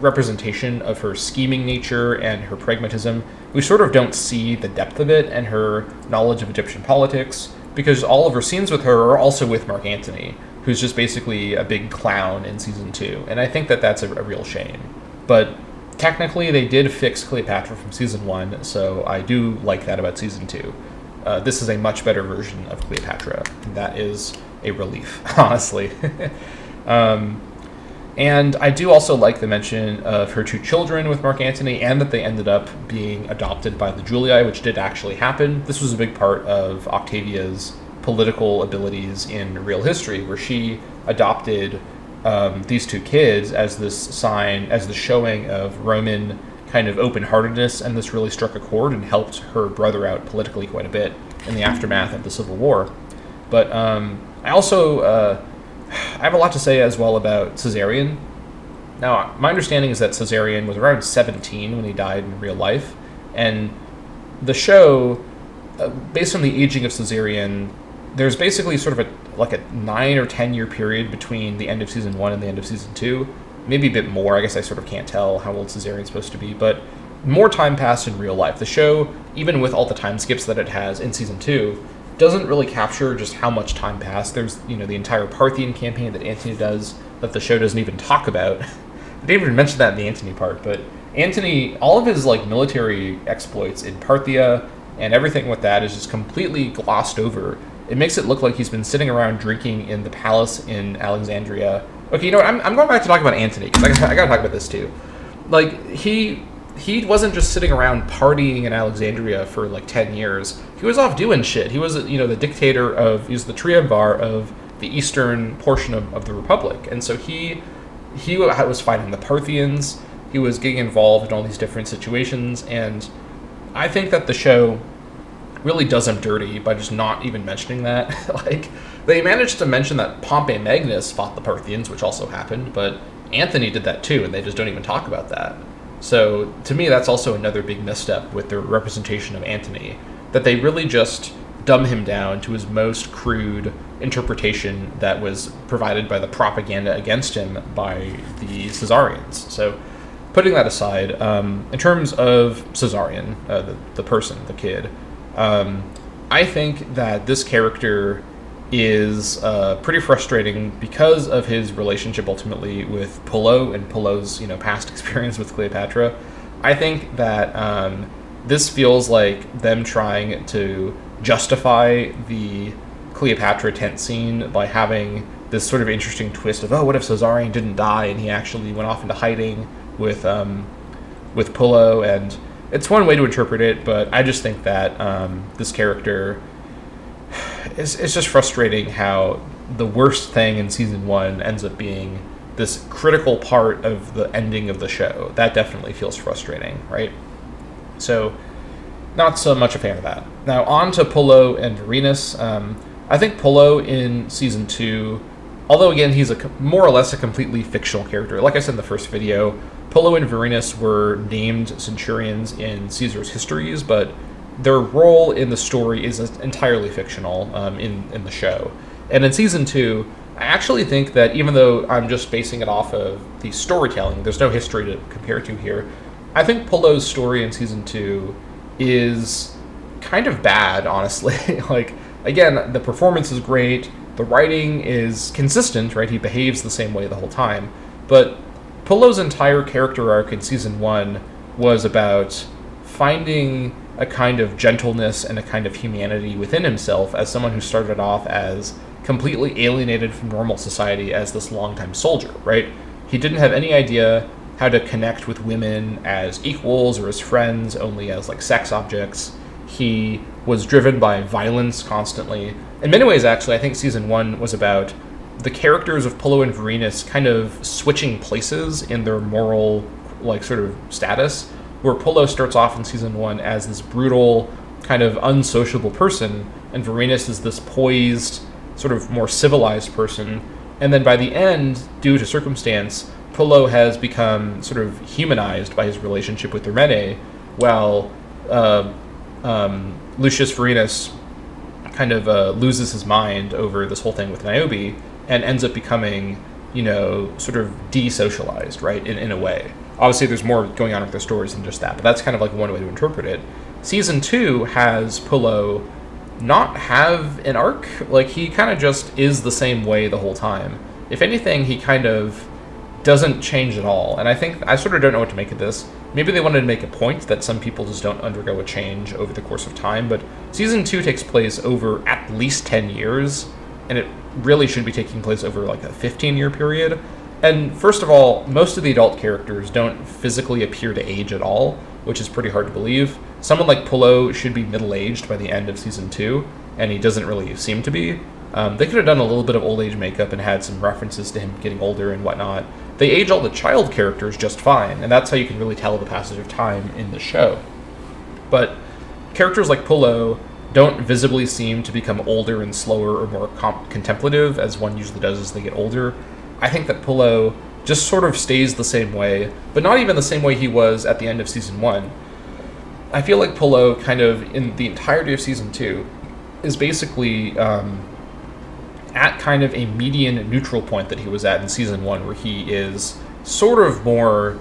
representation of her scheming nature and her pragmatism. We sort of don't see the depth of it and her knowledge of Egyptian politics, because all of her scenes with her are also with Mark Antony, who's just basically a big clown in Season 2, and I think that that's a real shame. But technically, they did fix Cleopatra from Season 1, so I do like that about Season 2. This is a much better version of Cleopatra, and that is a relief, honestly. And I do also like the mention of her two children with Mark Antony, and that they ended up being adopted by the Julii, which did actually happen. This was a big part of Octavia's political abilities in real history, where she adopted these two kids as this sign, as the showing of Roman kind of open-heartedness, and this really struck a chord and helped her brother out politically quite a bit in the aftermath of the Civil War. But I also I have a lot to say as well about Caesarion. Now, my understanding is that Caesarion was around 17 when he died in real life, and the show, based on the aging of Caesarion, there's basically sort of a 9 or 10 year period between the end of Season 1 and the end of Season 2. Maybe a bit more. I guess I sort of can't tell how old Caesarion's supposed to be, but more time passed in real life. The show, even with all the time skips that it has in Season 2, doesn't really capture just how much time passed. There's, the entire Parthian campaign that Antony does that the show doesn't even talk about. I didn't even mention that in the Antony part, but Antony, all of his military exploits in Parthia and everything with that is just completely glossed over. It makes it look like he's been sitting around drinking in the palace in Alexandria. Okay, you know what? I'm going back to talk about Antony, because I got to talk about this too. He wasn't just sitting around partying in Alexandria for 10 years. He was off doing shit. He was, the dictator he was the triumvir of the eastern portion of the Republic. And so he was fighting the Parthians. He was getting involved in all these different situations. And I think that the show really does him dirty by just not even mentioning that. They managed to mention that Pompey Magnus fought the Parthians, which also happened, but Antony did that too, and they just don't even talk about that. So, to me, that's also another big misstep with their representation of Antony, that they really just dumb him down to his most crude interpretation that was provided by the propaganda against him by the Caesarians. So, putting that aside, in terms of Caesarion, the person, the kid, I think that this character is pretty frustrating because of his relationship ultimately with Pullo and Pullo's past experience with Cleopatra. I think that this feels like them trying to justify the Cleopatra tent scene by having this sort of interesting twist of, oh, what if Caesarion didn't die and he actually went off into hiding with Pullo, and it's one way to interpret it, but I just think that this character, it's just frustrating how the worst thing in Season 1 ends up being this critical part of the ending of the show. That definitely feels frustrating, right? So Not so much a fan of that. Now, on to Pullo and Varenus. I think Pullo in Season 2, although again, he's more or less a completely fictional character. Like I said in the first video, Pullo and Varenus were named centurions in Caesar's histories, but their role in the story is entirely fictional in the show. And in Season 2, I actually think that even though I'm just basing it off of the storytelling, there's no history to compare to here, I think Pullo's story in Season 2 is kind of bad, honestly. Like, again, the performance is great, the writing is consistent, right? He behaves the same way the whole time. But Pullo's entire character arc in Season 1 was about finding a kind of gentleness and a kind of humanity within himself as someone who started off as completely alienated from normal society as this longtime soldier, right? He didn't have any idea how to connect with women as equals or as friends, only as like sex objects. He was driven by violence constantly. In many ways, actually, I think Season 1 was about the characters of Pullo and Varenus kind of switching places in their moral, like, sort of status, where Pullo starts off in Season 1 as this brutal, kind of unsociable person, and Varenus is this poised, sort of more civilized person. And then by the end, due to circumstance, Pullo has become sort of humanized by his relationship with Irene, while Lucius Varenus kind of loses his mind over this whole thing with Niobe and ends up becoming, sort of desocialized, right, in a way. Obviously, there's more going on with their stories than just that, but that's kind of like one way to interpret it. Season 2 has Pullo not have an arc. Like, he kind of just is the same way the whole time. If anything, he kind of doesn't change at all. And I sort of don't know what to make of this. Maybe they wanted to make a point that some people just don't undergo a change over the course of time, but Season 2 takes place over at least 10 years, and it really should be taking place over like a 15-year period. And first of all, most of the adult characters don't physically appear to age at all, which is pretty hard to believe. Someone like Pullo should be middle-aged by the end of Season 2, and he doesn't really seem to be. They could have done a little bit of old age makeup and had some references to him getting older and whatnot. They age all the child characters just fine, and that's how you can really tell the passage of time in the show. But characters like Pullo don't visibly seem to become older and slower or more contemplative, as one usually does as they get older. I think that Pullo just sort of stays the same way, but not even the same way he was at the end of Season 1. I feel like Pullo, kind of in the entirety of Season 2, is basically at kind of a median neutral point that he was at in Season 1, where he is sort of more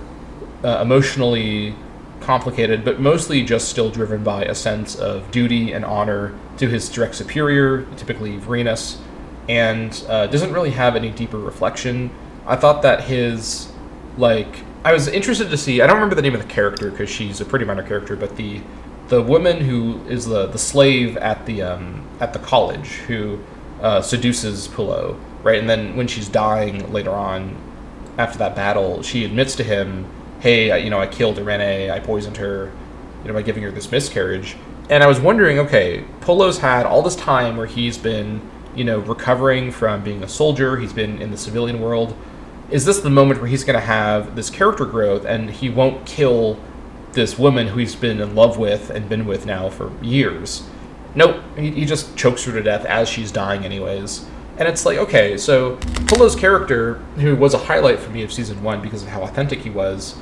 emotionally complicated, but mostly just still driven by a sense of duty and honor to his direct superior, typically Varenus, and doesn't really have any deeper reflection. I thought that his, I was interested to see, I don't remember the name of the character because she's a pretty minor character, but the woman who is the slave at the college who seduces Pullo, right? And then when she's dying later on, after that battle, she admits to him, hey, I killed Irene, I poisoned her, by giving her this miscarriage. And I was wondering, okay, Pullo's had all this time where he's been, recovering from being a soldier, he's been in the civilian world. Is this the moment where he's going to have this character growth and he won't kill this woman who he's been in love with and been with now for years? Nope, he just chokes her to death as she's dying anyways. And it's like, okay, so Pullo's character, who was a highlight for me of Season 1 because of how authentic he was,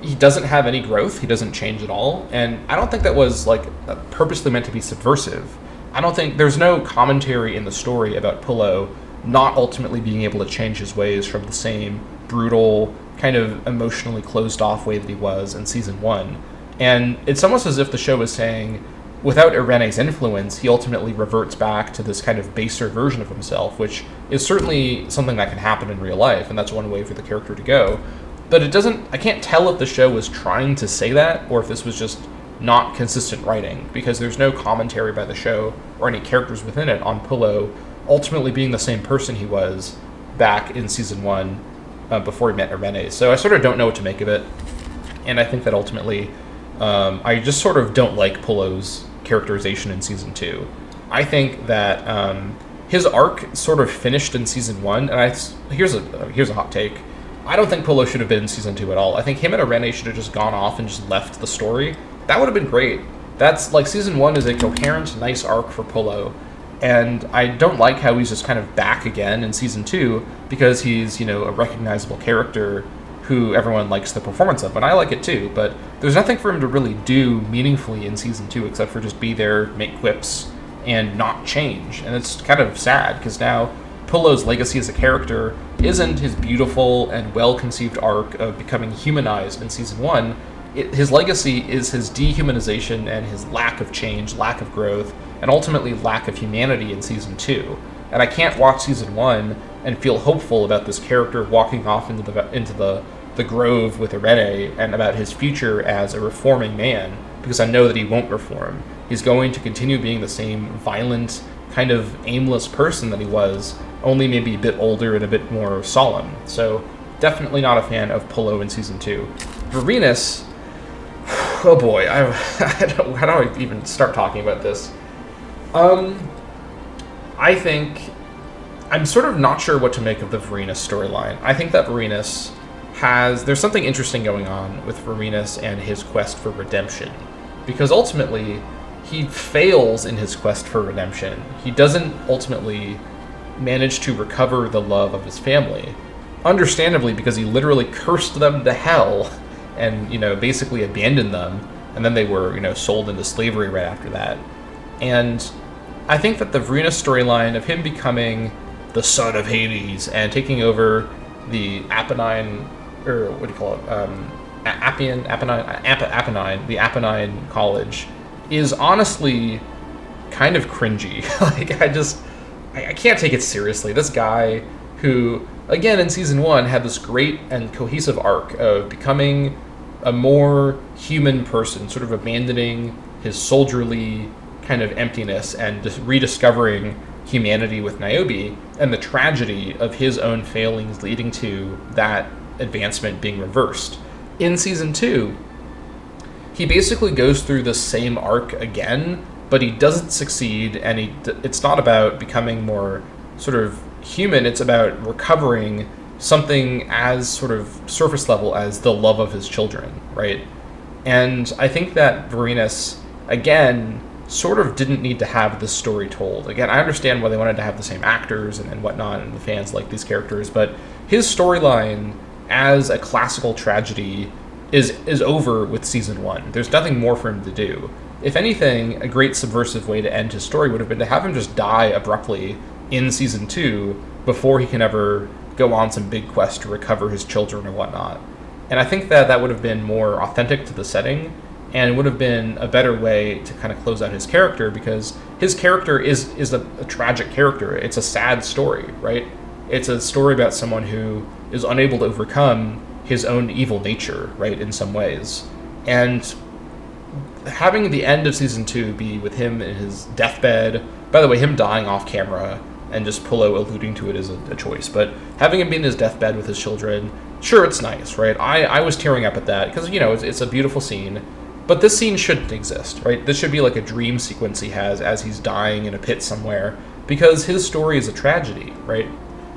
he doesn't have any growth, he doesn't change at all, and I don't think that was, purposely meant to be subversive. I don't think, there's no commentary in the story about Pullo not ultimately being able to change his ways from the same brutal, kind of emotionally closed-off way that he was in Season 1. And it's almost as if the show is saying, without Irene's influence, he ultimately reverts back to this kind of baser version of himself, which is certainly something that can happen in real life, and that's one way for the character to go. But I can't tell if the show was trying to say that, or if this was just not consistent writing, because there's no commentary by the show, or any characters within it, on Pullo ultimately being the same person he was back in Season 1, before he met Irene. So I sort of don't know what to make of it, and I think that ultimately, I just sort of don't like Pullo's characterization in Season 2. I think that his arc sort of finished in Season 1, and here's a hot take. I don't think Pullo should have been in Season 2 at all. I think him and Irene should have just gone off and just left the story. That would have been great. That's, like, season 1 is a coherent, nice arc for Pullo, and I don't like how he's just kind of back again in season 2, because he's, a recognizable character who everyone likes the performance of, and I like it too, but there's nothing for him to really do meaningfully in season 2 except for just be there, make quips, and not change. And it's kind of sad, because now Pullo's legacy as a character isn't his beautiful and well-conceived arc of becoming humanized in season 1. His legacy is his dehumanization and his lack of change, lack of growth, and ultimately lack of humanity in season 2. And I can't watch season 1 and feel hopeful about this character walking off into the grove with Irene and about his future as a reforming man, because I know that he won't reform. He's going to continue being the same violent, kind of aimless person that he was, only maybe a bit older and a bit more solemn. So definitely not a fan of Pullo in season 2. Varenus, oh boy, how do I even start talking about this? I think I'm sort of not sure what to make of the Varenus storyline. I think that Varenus there's something interesting going on with Varenus and his quest for redemption, because ultimately he fails in his quest for redemption. He doesn't ultimately manage to recover the love of his family, understandably, because he literally cursed them to hell and, basically abandoned them, and then they were, sold into slavery right after that. And I think that the Varenus storyline of him becoming the son of Hades and taking over the Apennine, or what do you call it, the Apennine College, is honestly kind of cringy. Like, I can't take it seriously. This guy who, again, in season 1 had this great and cohesive arc of becoming a more human person, sort of abandoning his soldierly kind of emptiness and just rediscovering humanity with Niobe, and the tragedy of his own failings leading to that advancement being reversed. In season 2, he basically goes through the same arc again, but he doesn't succeed, and it's not about becoming more sort of human, it's about recovering something as sort of surface level as the love of his children, right? And I think that Varenus, again, sort of didn't need to have this story told. Again, I understand why they wanted to have the same actors and whatnot, and the fans like these characters, but his storyline as a classical tragedy is over with season 1. There's nothing more for him to do. If anything, a great subversive way to end his story would have been to have him just die abruptly in season 2 before he can ever go on some big quest to recover his children or whatnot. And I think that would have been more authentic to the setting, and would have been a better way to kind of close out his character, because his character is a tragic character. It's a sad story, right? It's a story about someone who is unable to overcome his own evil nature, right, in some ways. And having the end of season 2 be with him in his deathbed, by the way, him dying off camera and just Pullo alluding to it as a choice, but having him be in his deathbed with his children, sure, it's nice, right? I was tearing up at that, because, it's a beautiful scene, but this scene shouldn't exist, right? This should be like a dream sequence he has as he's dying in a pit somewhere, because his story is a tragedy, right?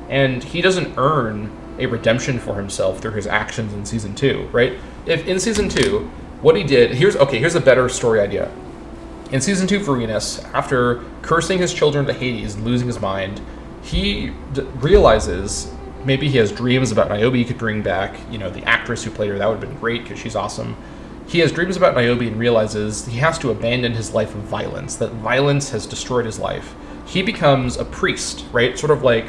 And he doesn't earn a redemption for himself through his actions in season 2, right? If in season 2, what he did, here's a better story idea. In season 2, Varenus, after cursing his children to Hades and losing his mind, he realizes maybe he has dreams about Niobe he could bring back, the actress who played her, that would have been great because she's awesome. He has dreams about Niobe and realizes he has to abandon his life of violence, that violence has destroyed his life. He becomes a priest, right? Sort of like,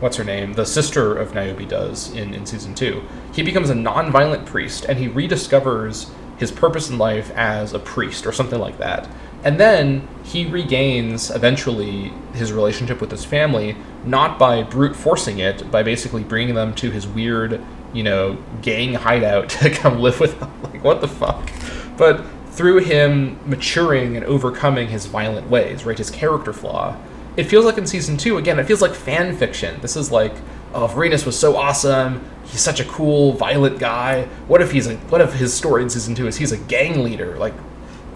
what's her name? The sister of Niobe does in season 2. He becomes a non-violent priest, and he rediscovers his purpose in life as a priest or something like that. And then he regains, eventually, his relationship with his family, not by brute forcing it, by basically bringing them to his weird, gang hideout to come live with him. Like, what the fuck? But through him maturing and overcoming his violent ways, right, his character flaw. It feels like in season 2, again, it feels like fan fiction. This is like, oh, Varenus was so awesome. He's such a cool, violent guy. What if his story in season 2 is he's a gang leader? Like,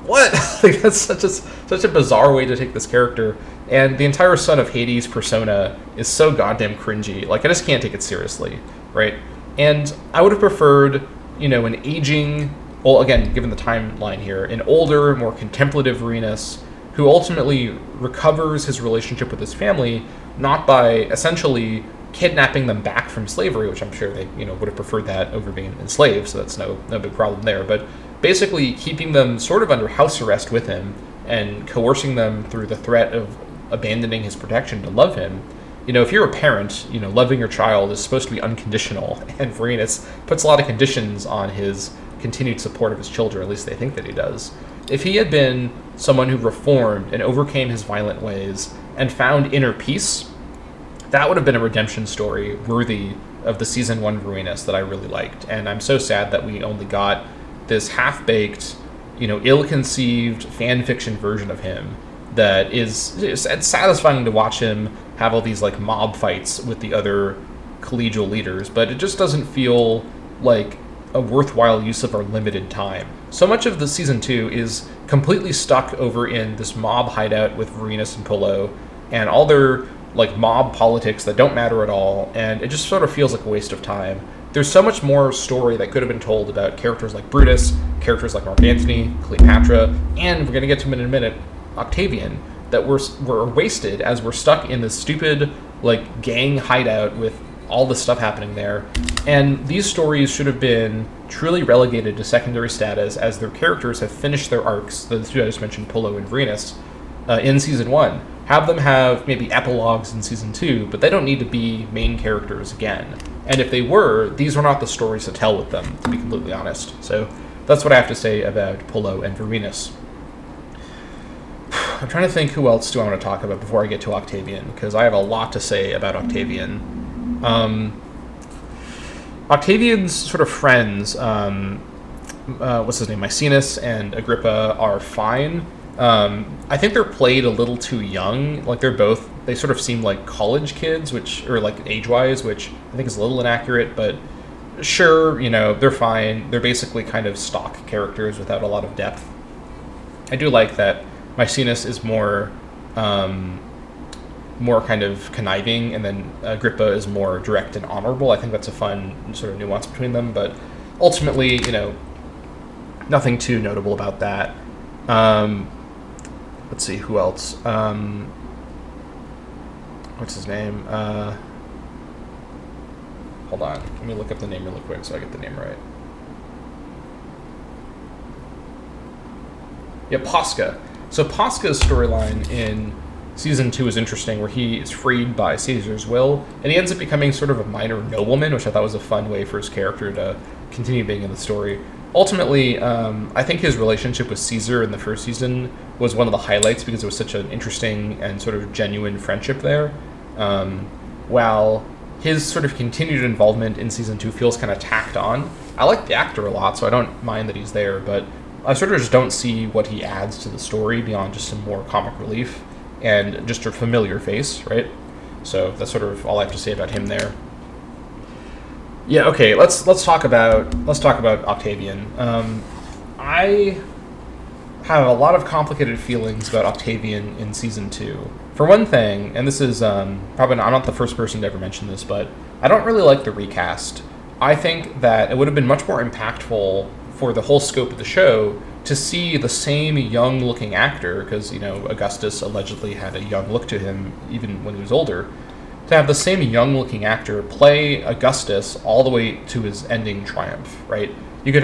what? Like, that's such a bizarre way to take this character. And the entire Son of Hades persona is so goddamn cringy. Like, I just can't take it seriously, right? And I would have preferred, an aging well, again, given the timeline here, an older, more contemplative Vorenus who ultimately recovers his relationship with his family, not by essentially kidnapping them back from slavery, which I'm sure they would have preferred that over being enslaved, so that's no big problem there, but basically keeping them sort of under house arrest with him and coercing them through the threat of abandoning his protection to love him. If you're a parent, loving your child is supposed to be unconditional, and Vorenus puts a lot of conditions on his continued support of his children, at least they think that he does. If he had been someone who reformed and overcame his violent ways and found inner peace, that would have been a redemption story worthy of the season 1 Vorenus that I really liked. And I'm so sad that we only got this half-baked, ill-conceived fan fiction version of him that it's satisfying to watch him have all these like mob fights with the other collegial leaders, but it just doesn't feel like a worthwhile use of our limited time. So much of the season 2 is completely stuck over in this mob hideout with Vorenus and Pullo and all their like mob politics that don't matter at all, and it just sort of feels like a waste of time. There's so much more story that could have been told about characters like Brutus, characters like Mark Antony, Cleopatra, and we're going to get to him in a minute, Octavian, that were wasted as we're stuck in this stupid like gang hideout with all this stuff happening there. And these stories should have been truly relegated to secondary status as their characters have finished their arcs, the two I just mentioned, Pullo and Vorenus, in season 1. Have them have maybe epilogues in season 2, but they don't need to be main characters again. And if they were, these were not the stories to tell with them, to be completely honest. So that's what I have to say about Pullo and Vorenus. I'm trying to think who else do I want to talk about before I get to Octavian, because I have a lot to say about Octavian. Octavian's sort of friends, what's his name, Maecenas and Agrippa, are fine. I think they're played a little too young. Like they sort of seem like college kids, or like age-wise, which I think is a little inaccurate, but sure, they're fine. They're basically kind of stock characters without a lot of depth. I do like that Maecenas is more kind of conniving, and then Agrippa is more direct and honorable. I think that's a fun sort of nuance between them, but ultimately, nothing too notable about that. Let's see, who else? What's his name? Hold on. Let me look up the name really quick so I get the name right. Yeah, Posca. So Posca's storyline in season 2 is interesting, where he is freed by Caesar's will, and he ends up becoming sort of a minor nobleman, which I thought was a fun way for his character to continue being in the story. Ultimately, I think his relationship with Caesar in the first season was one of the highlights because it was such an interesting and sort of genuine friendship there. While his sort of continued involvement in season 2 feels kind of tacked on. I like the actor a lot, so I don't mind that he's there, but I sort of just don't see what he adds to the story beyond just some more comic relief and just a familiar face, right? So that's sort of all I have to say about him there. Yeah, okay, let's talk about Octavian. I have a lot of complicated feelings about Octavian in season 2. For one thing, and this is probably I'm not the first person to ever mention this, but I don't really like the recast. I think that it would have been much more impactful for the whole scope of the show to see the same young-looking actor, because Augustus allegedly had a young look to him even when he was older. To have the same young-looking actor play Augustus all the way to his ending triumph, right? You could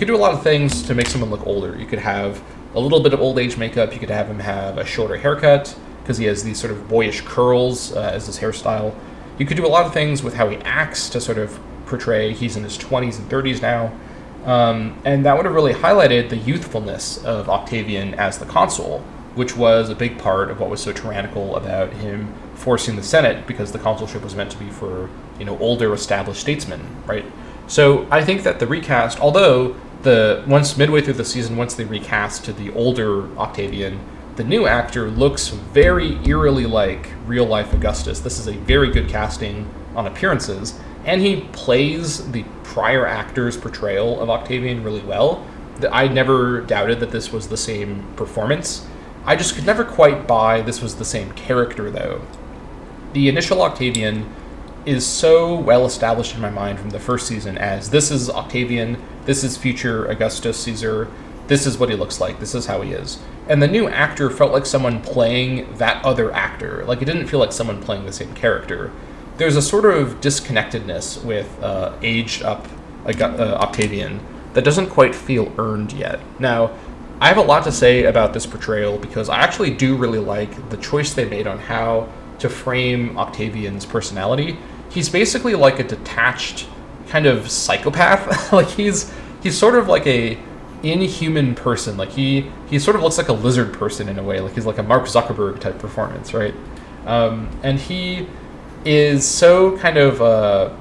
do a lot of things to make someone look older. You could have a little bit of old age makeup. You could have him have a shorter haircut because he has these sort of boyish curls as his hairstyle. You could do a lot of things with how he acts to sort of portray he's in his 20s and 30s now. And that would have really highlighted the youthfulness of Octavian as the consul, which was a big part of what was so tyrannical about him forcing the Senate, because the consulship was meant to be for, older established statesmen, right? So I think that the recast, although once midway through the season, once they recast to the older Octavian, the new actor looks very eerily like real-life Augustus. This is a very good casting on appearances, and he plays the prior actor's portrayal of Octavian really well. I never doubted that this was the same performance. I just could never quite buy this was the same character, though. The initial Octavian is so well established in my mind from the first season as this is Octavian this is future Augustus Caesar, this is what he looks like, this is how he is. And the new actor felt like someone playing that other actor. Like, it didn't feel like someone playing the same character. There's a sort of disconnectedness with aged up Octavian that doesn't quite feel earned yet. Now, I have a lot to say about this portrayal because I actually do really like the choice they made on how to frame Octavian's personality. He's basically like a detached kind of psychopath. Like, he's sort of like a inhuman person. Like, he sort of looks like a lizard person in a way. Like, he's like a Mark Zuckerberg type performance, right? And he is so kind of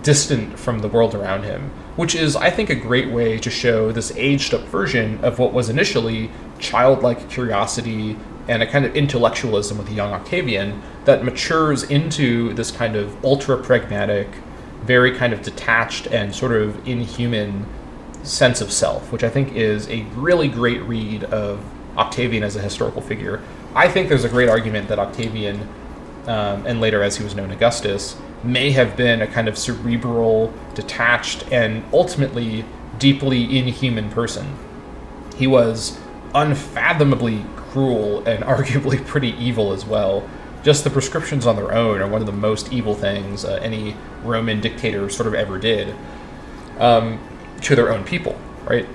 distant from the world around him, which is, I think, a great way to show this aged up version of what was initially childlike curiosity and a kind of intellectualism with the young Octavian that matures into this kind of ultra pragmatic, very kind of detached and sort of inhuman sense of self, which I think is a really great read of Octavian as a historical figure. I think there's a great argument that Octavian, and later as he was known Augustus, may have been a kind of cerebral, detached, and ultimately deeply inhuman person. He was unfathomably cruel and arguably pretty evil as well. Just the prescriptions on their own are one of the most evil things any Roman dictator sort of ever did to their own people, right?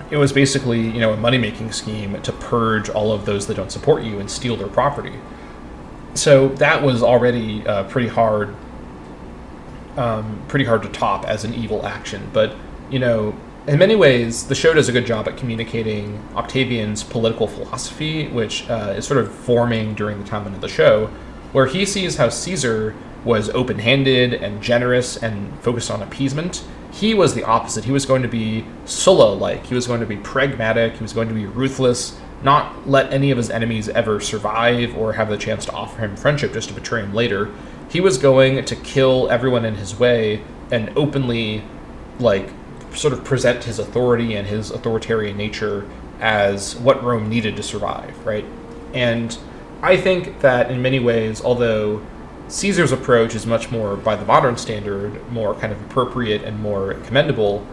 It was basically, a money-making scheme to purge all of those that don't support you and steal their property. So that was already pretty hard to top as an evil action. But, in many ways, the show does a good job at communicating Octavian's political philosophy, which is sort of forming during the timeline of the show, where he sees how Caesar was open-handed and generous and focused on appeasement. He was the opposite. He was going to be Sulla-like. He was going to be pragmatic. He was going to be ruthless, not let any of his enemies ever survive or have the chance to offer him friendship just to betray him later. He was going to kill everyone in his way and openly, sort of present his authority and his authoritarian nature as what Rome needed to survive, right? And I think that in many ways, although Caesar's approach is much more, by the modern standard, more kind of appropriate and more commendable,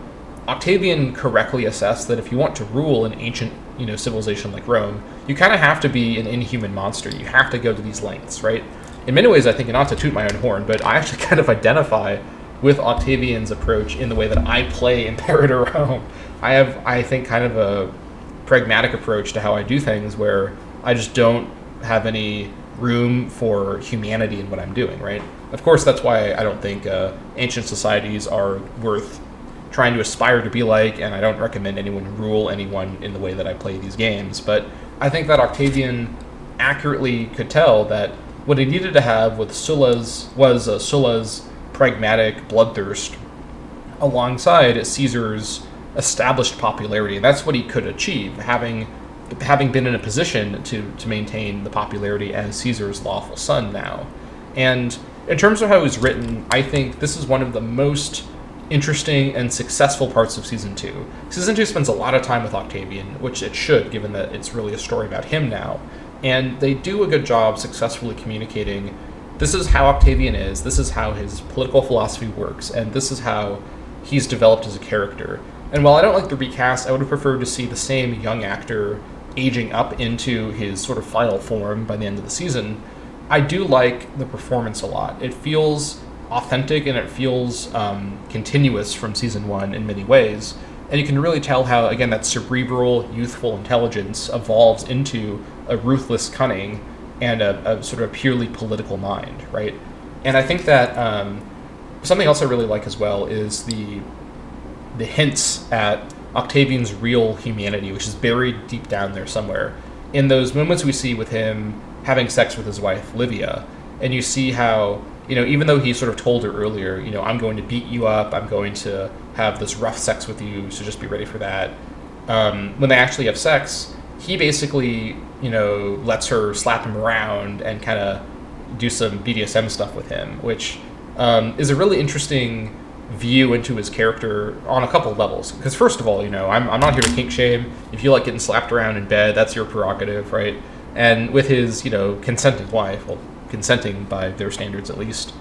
Octavian correctly assessed that if you want to rule an ancient, civilization like Rome, you kind of have to be an inhuman monster. You have to go to these lengths, right? In many ways, I think, and not to toot my own horn, but I actually kind of identify with Octavian's approach in the way that I play Imperator Rome. I have, I think, kind of a pragmatic approach to how I do things where I just don't have any room for humanity in what I'm doing, right? Of course, that's why I don't think ancient societies are worth trying to aspire to be like, and I don't recommend anyone rule anyone in the way that I play these games. But I think that Octavian accurately could tell that what he needed to have with Sulla's pragmatic bloodthirst alongside Caesar's established popularity. And that's what he could achieve, having been in a position to maintain the popularity as Caesar's lawful son now. And in terms of how it was written, I think this is one of the most interesting and successful parts of Season 2. Season 2 spends a lot of time with Octavian, which it should, given that it's really a story about him now. And they do a good job successfully communicating, this is how Octavian is, this is how his political philosophy works, and this is how he's developed as a character. And while I don't like the recast, I would have preferred to see the same young actor aging up into his sort of final form by the end of the season. I do like the performance a lot. It feels authentic and it feels continuous from Season 1 in many ways. And you can really tell how, again, that cerebral, youthful intelligence evolves into a ruthless cunning and a sort of purely political mind, right? And I think that something else I really like as well is the hints at Octavian's real humanity, which is buried deep down there somewhere. In those moments we see with him having sex with his wife, Livia, and you see how, even though he sort of told her earlier, I'm going to beat you up, I'm going to have this rough sex with you, so just be ready for that. When they actually have sex, he basically, lets her slap him around and kind of do some BDSM stuff with him, which is a really interesting view into his character on a couple of levels. Because first of all, I'm not here to kink shame. If you like getting slapped around in bed, that's your prerogative, right? And with his, consenting wife, consenting by their standards at least,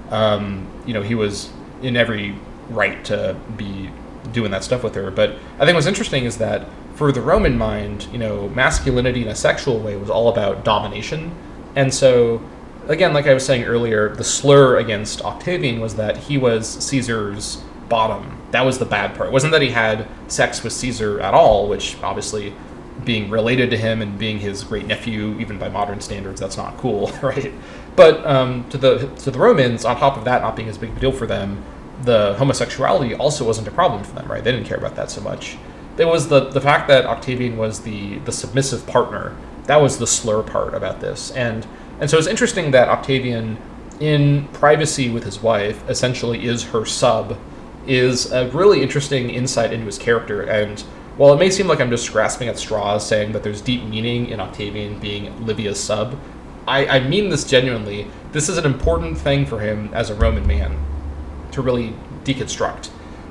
he was in every right to be doing that stuff with her. But I think what's interesting is that for the Roman mind, masculinity in a sexual way was all about domination. And so, again, like I was saying earlier, the slur against Octavian was that he was Caesar's bottom. That was the bad part. It wasn't that he had sex with Caesar at all, which obviously, being related to him and being his great nephew, even by modern standards, that's not cool, right? But to the Romans, on top of that not being as big of a deal for them, the homosexuality also wasn't a problem for them, right? They didn't care about that so much. It was the fact that Octavian was the submissive partner. That was the slur part about this. And so it's interesting that Octavian, in privacy with his wife, essentially is her sub, is a really interesting insight into his character. And while it may seem like I'm just grasping at straws saying that there's deep meaning in Octavian being Livia's sub, I mean this genuinely. This is an important thing for him as a Roman man to really deconstruct.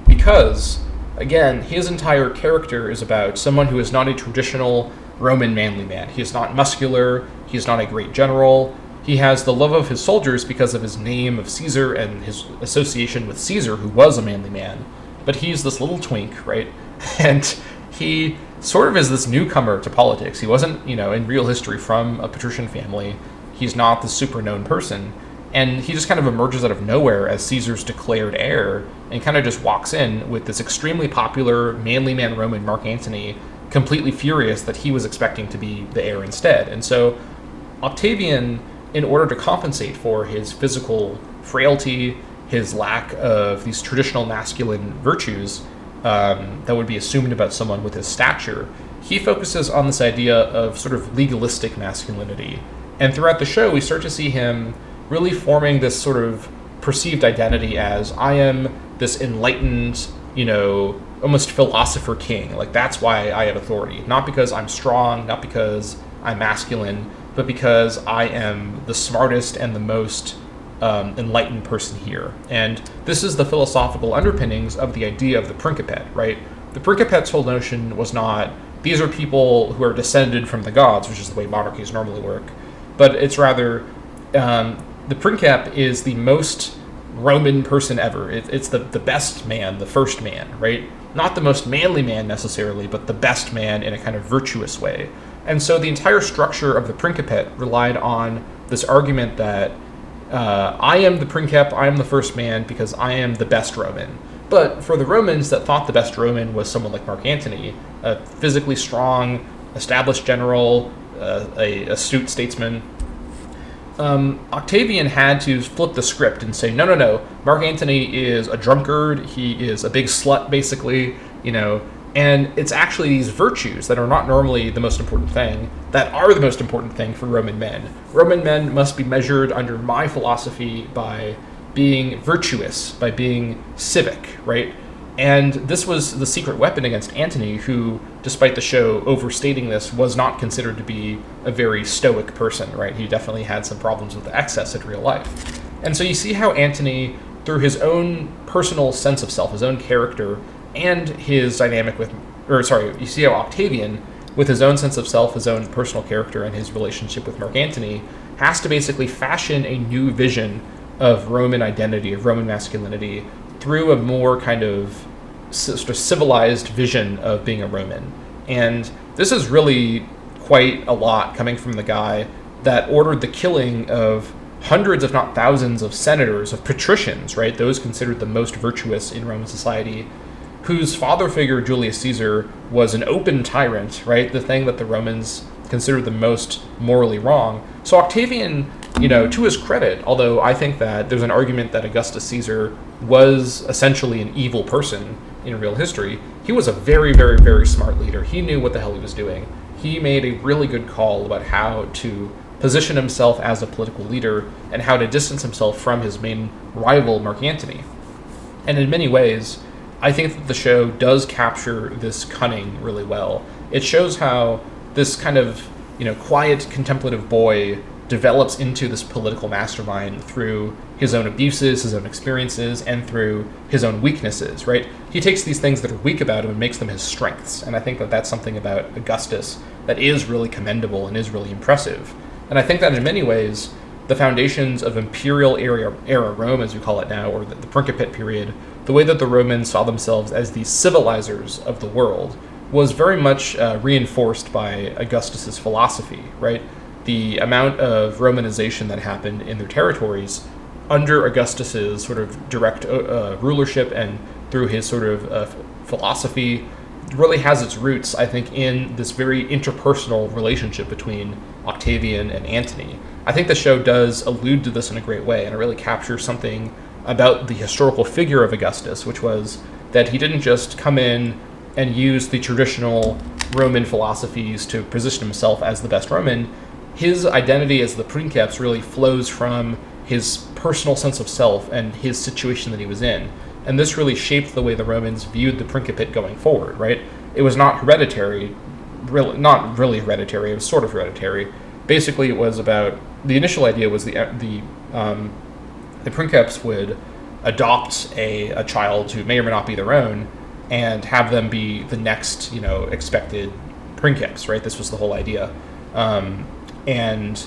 Because, again, his entire character is about someone who is not a traditional Roman manly man. He is not muscular. He is not a great general. He has the love of his soldiers because of his name of Caesar and his association with Caesar, who was a manly man. But he's this little twink, right? And he sort of is this newcomer to politics. He wasn't, in real history from a patrician family. He's not the super known person. And he just kind of emerges out of nowhere as Caesar's declared heir and kind of just walks in with this extremely popular manly man Roman Mark Antony, completely furious that he was expecting to be the heir instead. And so Octavian, in order to compensate for his physical frailty, his lack of these traditional masculine virtues that would be assumed about someone with his stature, he focuses on this idea of sort of legalistic masculinity. And throughout the show, we start to see him really forming this sort of perceived identity as, I am this enlightened, almost philosopher king. Like, that's why I have authority. Not because I'm strong, not because I'm masculine, but because I am the smartest and the most enlightened person here. And this is the philosophical underpinnings of the idea of the Principate, right? The Principate's whole notion was not, these are people who are descended from the gods, which is the way monarchies normally work, but it's rather, the Principe is the most Roman person ever. It's the best man, the first man, right? Not the most manly man necessarily, but the best man in a kind of virtuous way. And so the entire structure of the Principate relied on this argument that I am the Princeps, I am the first man because I am the best Roman. But for the Romans that thought the best Roman was someone like Mark Antony, a physically strong, established general, a astute statesman, Octavian had to flip the script and say, no, Mark Antony is a drunkard, he is a big slut, basically, and it's actually these virtues that are not normally the most important thing that are the most important thing for Roman men. Roman men must be measured under my philosophy by being virtuous, by being civic, right? And this was the secret weapon against Antony, who, despite the show overstating this, was not considered to be a very stoic person, right? He definitely had some problems with excess in real life. And so you see how Antony, through his own personal sense of self, his own character, and his dynamic you see how Octavian, with his own sense of self, his own personal character, and his relationship with Mark Antony, has to basically fashion a new vision of Roman identity, of Roman masculinity, through a more kind of sort of civilized vision of being a Roman. And this is really quite a lot coming from the guy that ordered the killing of hundreds, if not thousands, of senators, of patricians, right? Those considered the most virtuous in Roman society, whose father figure, Julius Caesar, was an open tyrant, right? The thing that the Romans considered the most morally wrong. So Octavian, to his credit, although I think that there's an argument that Augustus Caesar was essentially an evil person in real history, he was a very, very, very smart leader. He knew what the hell he was doing. He made a really good call about how to position himself as a political leader and how to distance himself from his main rival, Mark Antony. And in many ways, I think that the show does capture this cunning really well. It shows how this kind of, quiet, contemplative boy develops into this political mastermind through his own abuses, his own experiences, and through his own weaknesses, right? He takes these things that are weak about him and makes them his strengths. And I think that that's something about Augustus that is really commendable and is really impressive. And I think that in many ways, the foundations of imperial era Rome, as we call it now, or the Principate period, the way that the Romans saw themselves as the civilizers of the world, was very much reinforced by Augustus's philosophy, right? The amount of Romanization that happened in their territories under Augustus's sort of direct rulership and through his sort of philosophy really has its roots, I think, in this very interpersonal relationship between Octavian and Antony. I think the show does allude to this in a great way, and it really captures something about the historical figure of Augustus, which was that he didn't just come in and use the traditional Roman philosophies to position himself as the best Roman. His identity as the princeps really flows from his personal sense of self and his situation that he was in. And this really shaped the way the Romans viewed the Principate going forward, right? It was not hereditary, not really hereditary, it was sort of hereditary. Basically, it was about, the initial idea was the Princeps would adopt a child who may or may not be their own and have them be the next, expected Princeps, right? This was the whole idea. And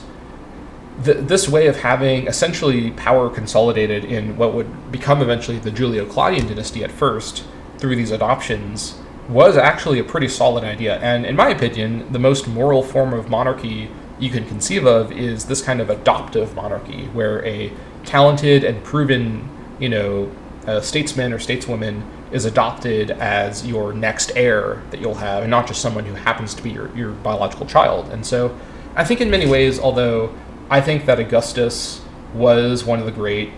this way of having essentially power consolidated in what would become eventually the Julio-Claudian dynasty at first through these adoptions was actually a pretty solid idea. And in my opinion, the most moral form of monarchy you can conceive of is this kind of adoptive monarchy, where a talented and proven, statesman or stateswoman is adopted as your next heir that you'll have, and not just someone who happens to be your biological child. And so I think in many ways, although I think that Augustus was one of the great,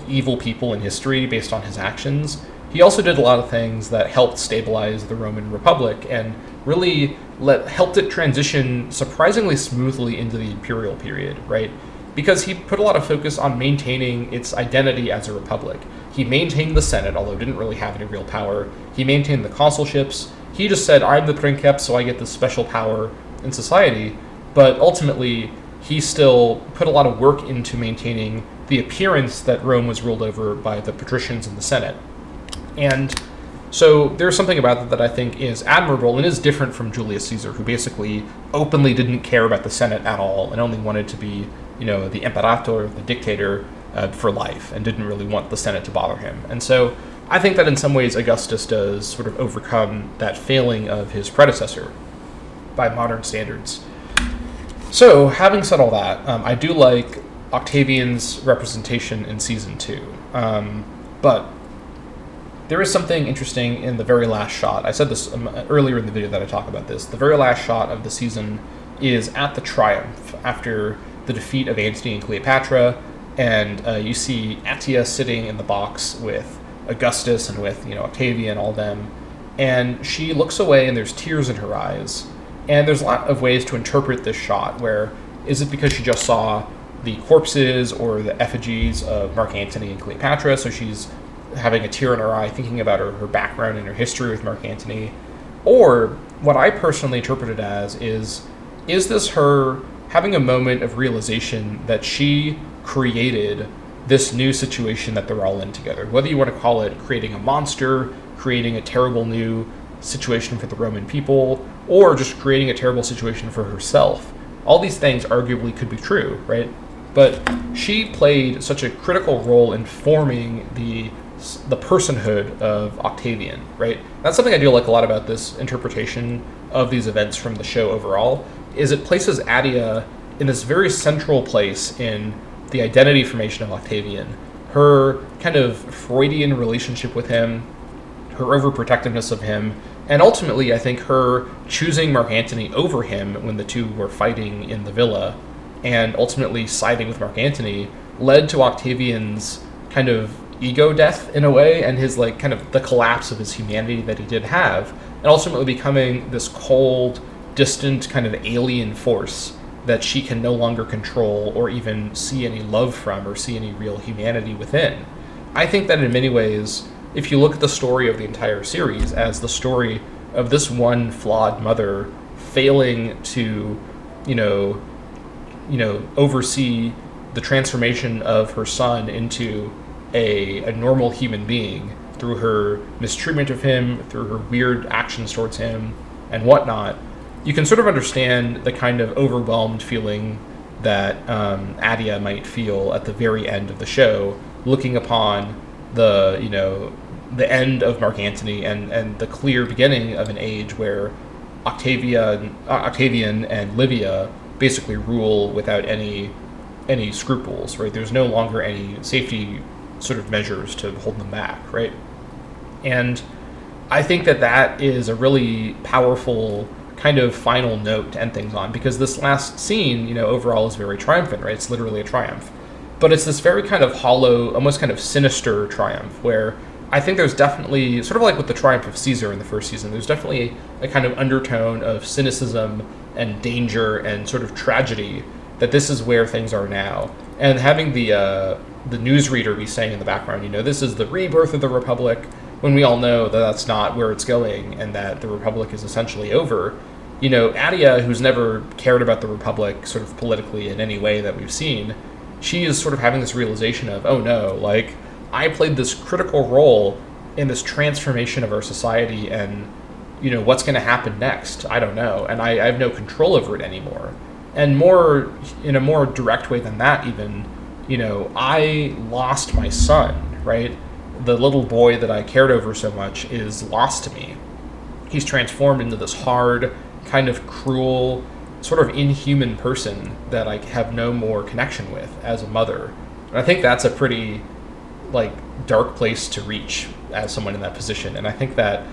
evil people in history based on his actions, he also did a lot of things that helped stabilize the Roman Republic and really helped it transition surprisingly smoothly into the imperial period, right? Because he put a lot of focus on maintaining its identity as a republic. He maintained the Senate, although it didn't really have any real power. He maintained the consulships. He just said, I'm the princeps, so I get this special power in society. But ultimately, he still put a lot of work into maintaining the appearance that Rome was ruled over by the patricians and the Senate. And so there's something about that I think is admirable and is different from Julius Caesar, who basically openly didn't care about the Senate at all and only wanted to be, the imperator, the dictator, for life, and didn't really want the Senate to bother him. And so I think that in some ways Augustus does sort of overcome that failing of his predecessor by modern standards. So, having said all that, I do like Octavian's representation in Season 2. But there is something interesting in the very last shot. I said this earlier in the video that I talk about this. The very last shot of the season is at the Triumph, after the defeat of Antony and Cleopatra, and you see Attia sitting in the box with Augustus and with, Octavian, all them, and she looks away and there's tears in her eyes. And there's a lot of ways to interpret this shot, where is it because she just saw the corpses or the effigies of Mark Antony and Cleopatra, so she's having a tear in her eye thinking about her background and her history with Mark Antony? Or what I personally interpret it as is this her having a moment of realization that she created this new situation that they're all in together? Whether you want to call it creating a monster, creating a terrible new situation for the Roman people, or just creating a terrible situation for herself. All these things arguably could be true, right? But she played such a critical role in forming the personhood of Octavian, right? That's something I do like a lot about this interpretation of these events from the show overall, is it places Attia in this very central place in the identity formation of Octavian. Her kind of Freudian relationship with him, her overprotectiveness of him, and ultimately, I think her choosing Mark Antony over him when the two were fighting in the villa, and ultimately siding with Mark Antony, led to Octavian's kind of ego death in a way, and his kind of the collapse of his humanity that he did have, and ultimately becoming this cold, distant kind of alien force that she can no longer control or even see any love from or see any real humanity within. I think that in many ways, if you look at the story of the entire series as the story of this one flawed mother failing to, oversee the transformation of her son into a normal human being through her mistreatment of him, through her weird actions towards him, and whatnot, you can sort of understand the kind of overwhelmed feeling that Adia might feel at the very end of the show, looking upon the the end of Mark Antony and the clear beginning of an age where Octavian and Livia basically rule without any scruples, right? There's no longer any safety sort of measures to hold them back, right? And I think that is a really powerful kind of final note to end things on, because this last scene, overall is very triumphant, right? It's literally a triumph. But it's this very kind of hollow, almost kind of sinister triumph, where I think there's definitely, sort of like with the triumph of Caesar in the first season, there's definitely a kind of undertone of cynicism and danger and sort of tragedy, that this is where things are now. And having the newsreader be saying in the background, this is the rebirth of the Republic, when we all know that that's not where it's going and that the Republic is essentially over. Adia, who's never cared about the Republic sort of politically in any way that we've seen, she is sort of having this realization of, oh no, like, I played this critical role in this transformation of our society, and, what's going to happen next? I don't know, and I have no control over it anymore. And more, in a more direct way than that even, I lost my son, right? The little boy that I cared over so much is lost to me. He's transformed into this hard, kind of cruel, sort of inhuman person that I have no more connection with as a mother. And I think that's a pretty, dark place to reach as someone in that position. And I think that,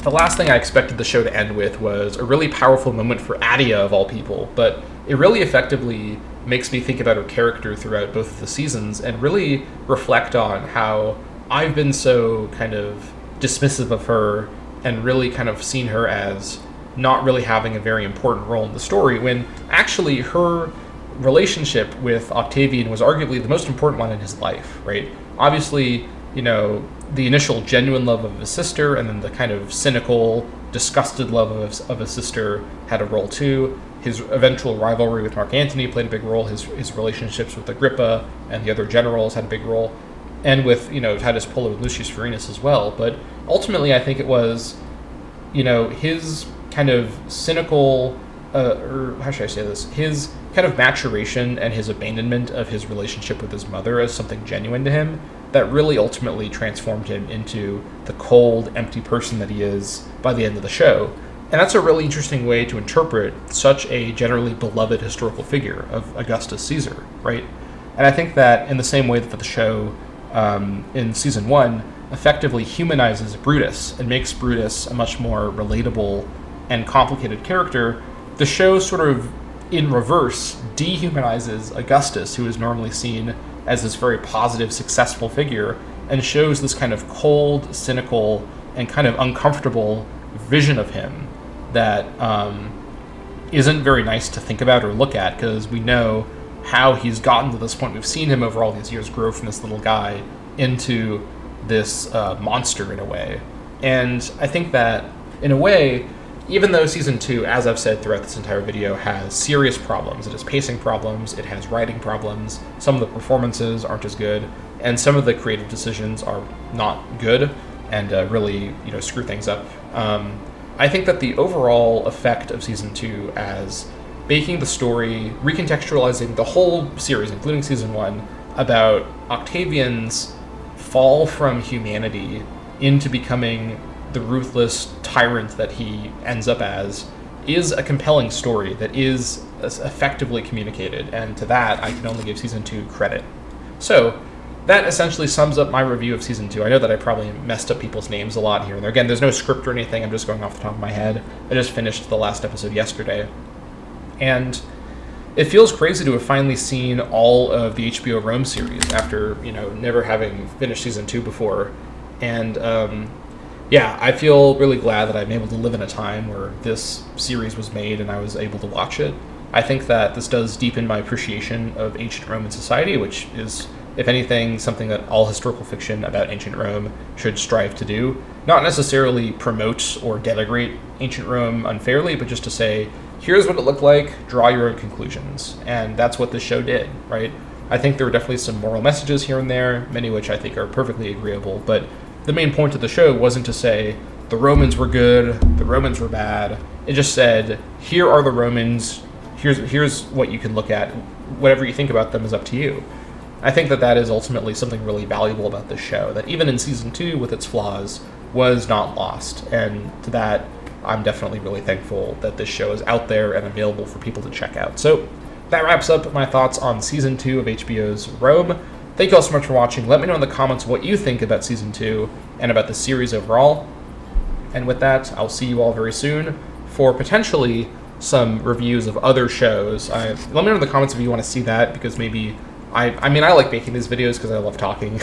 the last thing I expected the show to end with was a really powerful moment for Adia, of all people, but it really effectively makes me think about her character throughout both of the seasons and really reflect on how I've been so kind of dismissive of her and really kind of seen her as not really having a very important role in the story, when actually her relationship with Octavian was arguably the most important one in his life, right? Obviously, the initial genuine love of his sister, and then the kind of cynical, disgusted love of his sister had a role too. His eventual rivalry with Mark Antony played a big role. His relationships with Agrippa and the other generals had a big role. And with, Titus Pullo and Lucius Vorenus as well. But ultimately, I think it was, his kind of cynical, or how should I say this? His kind of maturation and his abandonment of his relationship with his mother as something genuine to him that really ultimately transformed him into the cold, empty person that he is by the end of the show. And that's a really interesting way to interpret such a generally beloved historical figure of Augustus Caesar, right? And I think that in the same way that the show in season 1 effectively humanizes Brutus and makes Brutus a much more relatable and complicated character, the show sort of in reverse dehumanizes Augustus, who is normally seen as this very positive, successful figure, and shows this kind of cold, cynical, and kind of uncomfortable vision of him that isn't very nice to think about or look at, because we know how he's gotten to this point. We've seen him over all these years grow from this little guy into this monster in a way. And I think that, in a way, even though season 2, as I've said throughout this entire video, has serious problems, it has pacing problems, it has writing problems, some of the performances aren't as good, and some of the creative decisions are not good and really, screw things up. I think that the overall effect of season 2 as making the story, recontextualizing the whole series, including season 1, about Octavian's fall from humanity into becoming the ruthless tyrant that he ends up as, is a compelling story that is effectively communicated, and to that I can only give season 2 credit. So that essentially sums up my review of season 2. I know that I probably messed up people's names a lot here and there. Again, there's no script or anything, I'm just going off the top of my head. I just finished the last episode yesterday. And it feels crazy to have finally seen all of the HBO Rome series after, never having finished season 2 before. And I feel really glad that I'm able to live in a time where this series was made and I was able to watch it. I think that this does deepen my appreciation of ancient Roman society, which is, if anything, something that all historical fiction about ancient Rome should strive to do. Not necessarily promote or denigrate ancient Rome unfairly, but just to say, here's what it looked like, draw your own conclusions. And that's what this show did, right? I think there were definitely some moral messages here and there, many of which I think are perfectly agreeable, but the main point of the show wasn't to say the Romans were good, the Romans were bad. It just said, here are the Romans, here's what you can look at. Whatever you think about them is up to you. I think that is ultimately something really valuable about this show, that even in season 2, with its flaws, was not lost. And to that, I'm definitely really thankful that this show is out there and available for people to check out. So that wraps up my thoughts on season 2 of HBO's Rome. Thank you all so much for watching. Let me know in the comments what you think about season 2 and about the series overall. And with that, I'll see you all very soon for potentially some reviews of other shows. Let me know in the comments if you want to see that, because maybe I mean, I like making these videos because I love talking.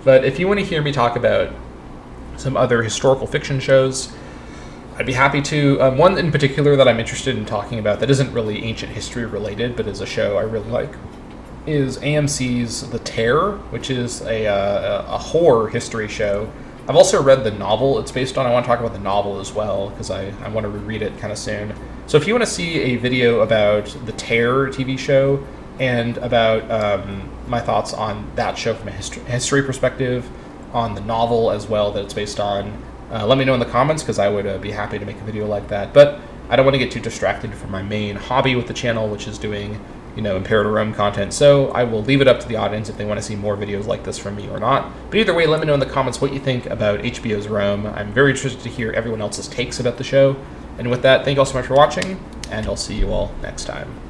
But if you want to hear me talk about some other historical fiction shows, I'd be happy to. One in particular that I'm interested in talking about that isn't really ancient history related, but is a show I really like, is AMC's The Terror, which is a horror history show. I've also read the novel it's based on. I want to talk about the novel as well, because I want to reread it kind of soon. So if you want to see a video about The Terror TV show, and about my thoughts on that show from a history perspective, on the novel as well that it's based on, let me know in the comments, because I would be happy to make a video like that. But I don't want to get too distracted from my main hobby with the channel, which is doing, Imperator Rome content. So I will leave it up to the audience if they want to see more videos like this from me or not. But either way, let me know in the comments what you think about HBO's Rome. I'm very interested to hear everyone else's takes about the show. And with that, thank you all so much for watching, and I'll see you all next time.